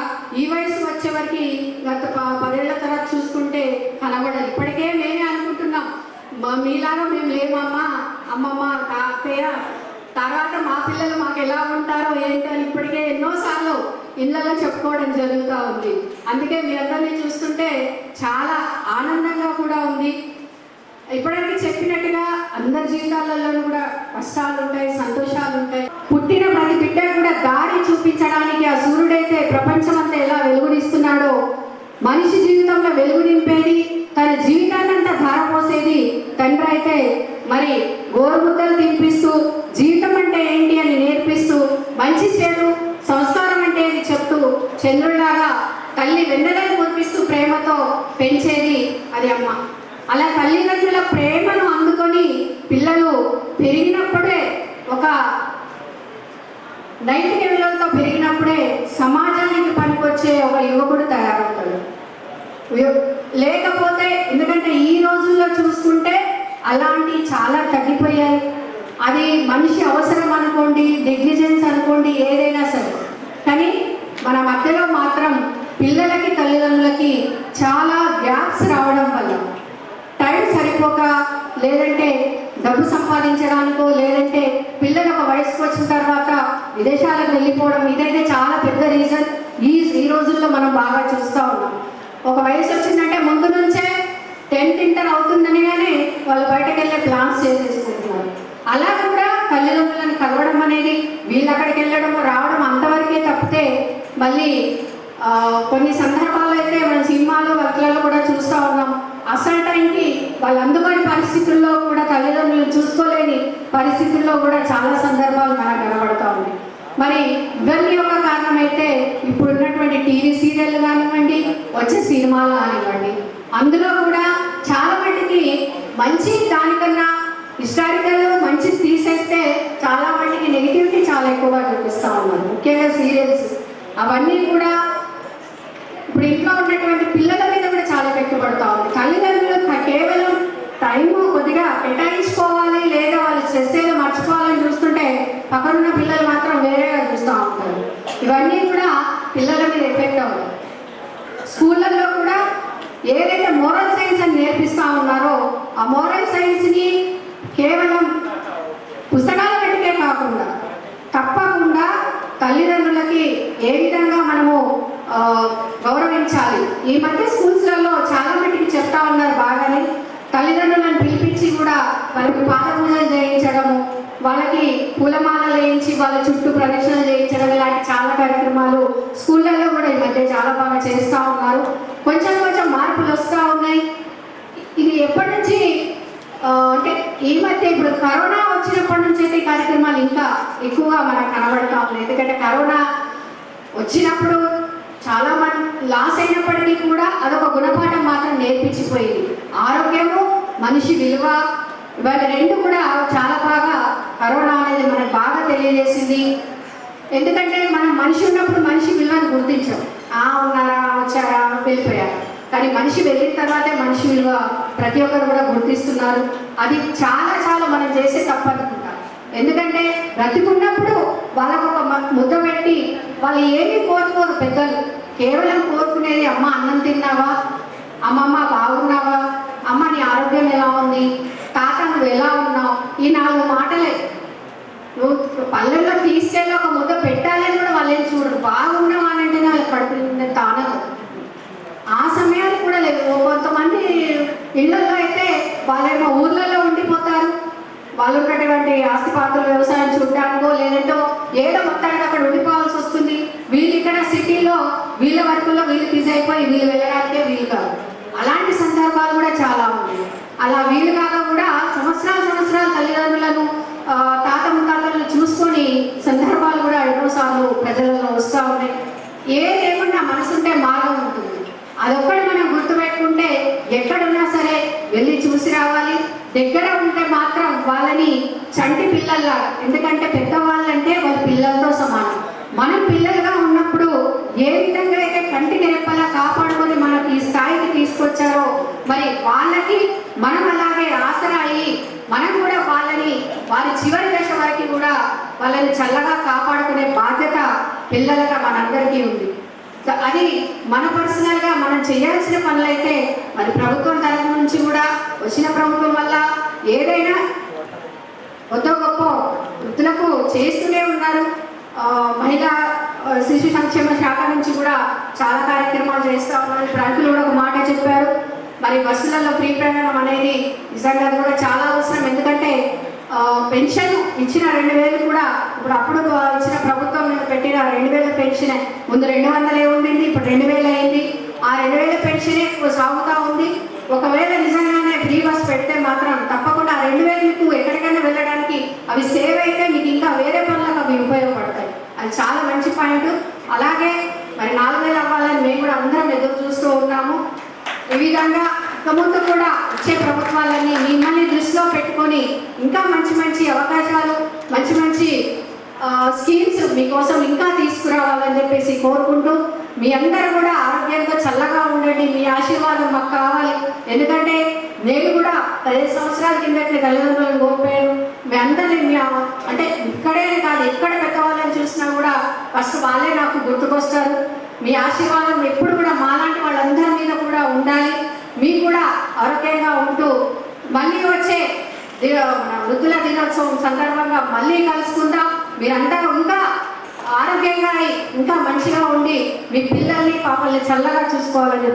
ఈ వయసు వచ్చేవరకు గత 10 ఏళ్ల తర్వాత చూసుకుంటే కనబడదు. ఇప్పటికే మేమే అనుకుంటున్నాం మీలాగా మేము లేమమ్మా, అమ్మమ్మ, తాతయ్య, తర్వాత మా పిల్లలు మాకు ఎలా ఉంటారో ఏంటో అని ఇప్పటికే ఎన్నోసార్లు ఇళ్ళలో చెప్పుకోవడం జరుగుతూ ఉంది. అందుకే మీ అందరినీ చూస్తుంటే చాలా ఆనందంగా కూడా ఉంది. ఇప్పటికీ చెప్పినట్టుగా అందరి జీవితాలలో కూడా కష్టాలు ఉంటాయి, సంతోషాలు ఉంటాయి. పుట్టిన ప్రతి బిడ్డ కూడా దారి చూపించడానికి ఆ సూర్యుడైతే ప్రపంచం అంతా ఎలా వెలుగునిస్తున్నాడో, మనిషి జీవితంలో వెలుగు నింపేది, తన జీవితాన్నంతా ధారపోసేది తండ్రి అయితే మరి గోరుముద్దలు తినిపిస్తూ జీవితం అంటే ఏంటి అని నేర్పిస్తూ, మంచి చెడు సంస్కారం అంటే ఏది చెప్తూ, చంద్రుడిలాగా తల్లి వెన్నెలను కురిపిస్తూ ప్రేమతో పెంచేది అది అమ్మ. అలా తల్లిదండ్రుల ప్రేమను అందుకొని పిల్లలు పెరిగినప్పుడే, ఒక నైతిక విలువలతో పెరిగినప్పుడే సమాజానికి పనికొచ్చే ఒక యువకుడు తయారవుతాడు. లేకపోతే, ఎందుకంటే ఈ రోజుల్లో చూసుకుంటే అలాంటి చాలా తగ్గిపోయాయి. అది మనిషి అవసరం అనుకోండి, నెగ్లిజెన్స్ అనుకోండి, ఏదైనా సరే. కానీ మన మధ్యలో మాత్రం పిల్లలకి తల్లిదండ్రులకి చాలా గ్యాప్స్ రావడం వల్ల, టైం సరిపోక, లేదంటే డబ్బు సంపాదించడానికో, లేదంటే పిల్లలు ఒక వయసుకు వచ్చిన తర్వాత విదేశాలకు వెళ్ళిపోవడం, ఇదైతే చాలా పెద్ద రీజన్ ఈ రోజుల్లో మనం బాగా చూస్తూ ఉన్నాం. ఒక వయసు వచ్చిందంటే ముందు నుంచే 10th ఇంటర్ అవుతుందనిగానే వాళ్ళు బయటకు వెళ్ళే ప్లాన్స్ చేసేసుకుంటున్నారు. అలా కూడా తల్లిదండ్రులను కలవడం అనేది, వీళ్ళు అక్కడికి వెళ్ళడం రావడం అంతవరకే తప్పితే, మళ్ళీ కొన్ని సందర్భాల్లో అయితే మన సినిమాలు వాటిలలో కూడా చూస్తూ ఉన్నాం. అసలు టైంకి వాళ్ళు అందుబాటు పరిస్థితుల్లో కూడా తల్లిదండ్రులు చూసుకోలేని పరిస్థితుల్లో కూడా చాలా సందర్భాలు మనకు కనబడుతూ ఉన్నాయి. మరి ఇవన్నీ ఒక కారణం అయితే ఇప్పుడు ఉన్నటువంటి టీవీ సీరియల్ కానివ్వండి, వచ్చే సినిమాలు కానివ్వండి, అందులో కూడా చాలా మటుకి మంచి, దానికన్నా హిస్టారికల్ మంచి తీసేస్తే చాలా మటుకి నెగిటివిటీ చాలా ఎక్కువగా చూపిస్తూ ఉన్నారు. ముఖ్యంగా సీరియల్స్ అవన్నీ కూడా ఇప్పుడు ఇంట్లో ఉన్నటువంటి పిల్లల మీద కూడా చాలా పెట్టుబడుతూ ఉంది. తల్లిదండ్రులు కేవలం టైము కొద్దిగా కేటాయించుకోవాలి, లేదా వాళ్ళు స్ట్రెస్ ఏదో మర్చిపోవాలని చూస్తుంటే పక్కనున్న పిల్లలు మాత్రం వేరేగా చూస్తూ ఉంటారు. ఇవన్నీ కూడా పిల్లల మీద ఎఫెక్ట్ అవుతాయి. స్కూళ్ళల్లో కూడా ఏదైతే మోరల్ సైన్స్ అని నేర్పిస్తూ ఉన్నారో, ఆ మోరల్ సైన్స్ని కేవలం పుస్తకాల మట్టుకే కాకుండా తప్పకుండా తల్లిదండ్రులకి ఏ విధంగా మనము గౌరవించాలి. ఈ మధ్య స్కూల్స్లలో చాలా మటుకు చెప్తా ఉన్నారు బాగానే. తల్లిదండ్రులను పిలిపించి కూడా వాళ్ళకి పాద పూజలు చేయించడము, వాళ్ళకి పూలమాలలు వేయించి వాళ్ళ చుట్టూ ప్రదక్షిణలు చేయించడం, ఇలాంటి చాలా కార్యక్రమాలు స్కూళ్ళల్లో కూడా ఈ మధ్య చాలా బాగా చేస్తూ ఉన్నారు. కొంచెం కొంచెం మార్పులు వస్తూ ఉన్నాయి. ఇది ఎప్పటి నుంచి అంటే ఈ మధ్య ఇప్పుడు కరోనా వచ్చినప్పటి నుంచి అయితే కార్యక్రమాలు ఇంకా ఎక్కువగా మనకు కనబడతా ఉన్నాయి. ఎందుకంటే కరోనా వచ్చినప్పుడు చాలా మంది లాస్ అయినప్పటికీ కూడా అదొక గుణపాఠం మాత్రం నేర్పించిపోయింది. ఆరోగ్యము, మనిషి విలువ, ఇవాళ రెండు కూడా చాలా బాగా కరోనా అనేది మనకు బాగా తెలియజేసింది. ఎందుకంటే మనం మనిషి ఉన్నప్పుడు మనిషి విలువను గుర్తించాం. ఉన్నారా, వచ్చారా, వెళ్ళిపోయారు. కానీ మనిషి వెళ్ళిన తర్వాతే మనిషి విలువ ప్రతి ఒక్కరు కూడా గుర్తిస్తున్నారు. అది చాలా చాలా మనం చేసే తప్పనుకుంటాం. ఎందుకంటే బ్రతికున్నప్పుడు వాళ్ళకు ఒక ముద్ద పెట్టి వాళ్ళు ఏమీ కోరుకోరు పెద్దలు. కేవలం కోరుకునేది అమ్మ అన్నం తిన్నావా, అమ్మమ్మ బాగున్నావా, అమ్మ నీ ఆరోగ్యం ఎలా ఉంది, తాత నువ్వు ఎలా ఉన్నావు, ఈ 4 మాటలే. నువ్వు పల్లెల్లో తీసుకెళ్ళి ఒక ముద్ద పెట్టాలని కూడా వాళ్ళు ఏం చూడరు. బాగున్నావా అని అంటేనే వాళ్ళకి పడుతుంది తానదు. ఆ సమయాలు కూడా లేవు. కొంతమంది ఇళ్లలో అయితే వాళ్ళేమో ఊర్లలో ఉండిపోతారు. వాళ్ళు ఉన్నటువంటి ఆస్తిపాత్రల వ్యవసాయం చూడడానికో లేదంటో ఏదో మొత్తానికి అక్కడ ఉండిపోవాల్సి వస్తుంది. వీళ్ళు ఇక్కడ సిటీలో వీళ్ళ వర్కుల్లో వీళ్ళు బిజీ అయిపోయి వీళ్ళు వెళ్ళడానికే వీలు కాదు. అలాంటి సందర్భాలు కూడా చాలా ఉన్నాయి. అలా వీలు కాక కూడా సంవత్సరాలు తల్లిదండ్రులను తాత ముత్తాతలను చూసుకొని సందర్భాలు కూడా ఎన్నోసార్లు ప్రజలలో వస్తూ ఉన్నాయి. ఏదేమన్నా మనసుంటే మార్గం ఉంటుంది. అదొక్కటి మనం గుర్తుపెట్టుకుంటే ఎక్కడున్నా సరే వెళ్ళి చూసి రావాలి. దగ్గర ఉంటే మాత్రం వాళ్ళని చంటి పిల్లల్లా, ఎందుకంటే పెద్దవాళ్ళంటే వాళ్ళ పిల్లలతో సమానం. మనం పిల్లలుగా ఉన్నప్పుడు ఏ విధంగా అయితే కంటికి రెప్పలా కాపాడుకొని మనకి ఈ స్థాయికి తీసుకొచ్చారో మరి వాళ్ళకి మనం అలాగే ఆసరాయి మనం కూడా వాళ్ళని వారి చివరి దశ వరకు కూడా వాళ్ళని చల్లగా కాపాడుకునే బాధ్యత పిల్లలుగా మనందరికీ ఉంది. అది మన పర్సనల్గా మనం చేయాల్సిన పనులైతే మరి ప్రభుత్వం తరఫు నుంచి కూడా వచ్చిన ప్రభుత్వం వల్ల ఏదైనా కొద్దో గొప్ప వృద్ధులకు చేస్తూనే ఉన్నారు. మహిళా శిశు సంక్షేమ శాఖ నుంచి కూడా చాలా కార్యక్రమాలు చేస్తూ ఉన్నారు. ఇప్పుడు అంకులు కూడా ఒక మాట చెప్పారు, మరి బస్సులలో ఫ్రీ ప్రయాణం అనేది నిజంగా కూడా చాలా అవసరం. ఎందుకంటే పెన్షన్ ఇచ్చిన 2000 కూడా ఇప్పుడు అప్పుడు ఇచ్చిన ప్రభుత్వం పెట్టిన 2000 పెన్షన్ ముందు 200 ఉండింది, ఇప్పుడు 2000 అయింది. ఆ 2000 పెన్షనే సాగుతూ ఉంది. ఒకవేళ నిజంగానే ఫ్రీ బస్ పెడితే మాత్రం తప్పకుండా ఆ 2000 మీకు ఎక్కడికైనా వెళ్ళడానికి అవి సేవ్ అయితే మీకు ఇంకా వేరే పనులకు అవి ఉపయోగపడతాయి. అది చాలా మంచి పాయింట్. అలాగే మరి 4000 అవ్వాలని మేము కూడా అందరం ఎదురు చూస్తూ ఉన్నాము. ఈ విధంగా ఇక ముందు కూడా వచ్చే ప్రభుత్వాలన్నీ మిమ్మల్ని దృష్టిలో పెట్టుకొని ఇంకా మంచి అవకాశాలు మంచి స్కీమ్స్ మీకోసం ఇంకా తీసుకురావాలని చెప్పేసి కోరుకుంటూ మీ అందరూ కూడా ఆరోగ్యంగా చల్లగా ఉండండి. మీ ఆశీర్వాదం మాకు కావాలి. ఎందుకంటే నేను కూడా 10 సంవత్సరాల కిందటి తల్లిదండ్రులను కోల్పోయాను. మీ అందరినీ అంటే ఇక్కడే కాదు ఎక్కడ పెద్దవాళ్ళని చూసినా కూడా ఫస్ట్ వాళ్ళే నాకు గుర్తుకొస్తారు. మీ ఆశీర్వాదం ఎప్పుడు కూడా మాలాంటి వాళ్ళందరి మీద కూడా ఉండాలి. మీకు కూడా ఆరోగ్యంగా ఉంటూ మళ్ళీ వచ్చే వృద్ధుల దినోత్సవం సందర్భంగా మళ్ళీ కలుసుకుందాం. మీరందరూ ఇంకా ఆరోగ్యంగా ఇంకా మంచిగా ఉండి మీ పిల్లల్ని పాపల్ని చల్లగా చూసుకోవాలని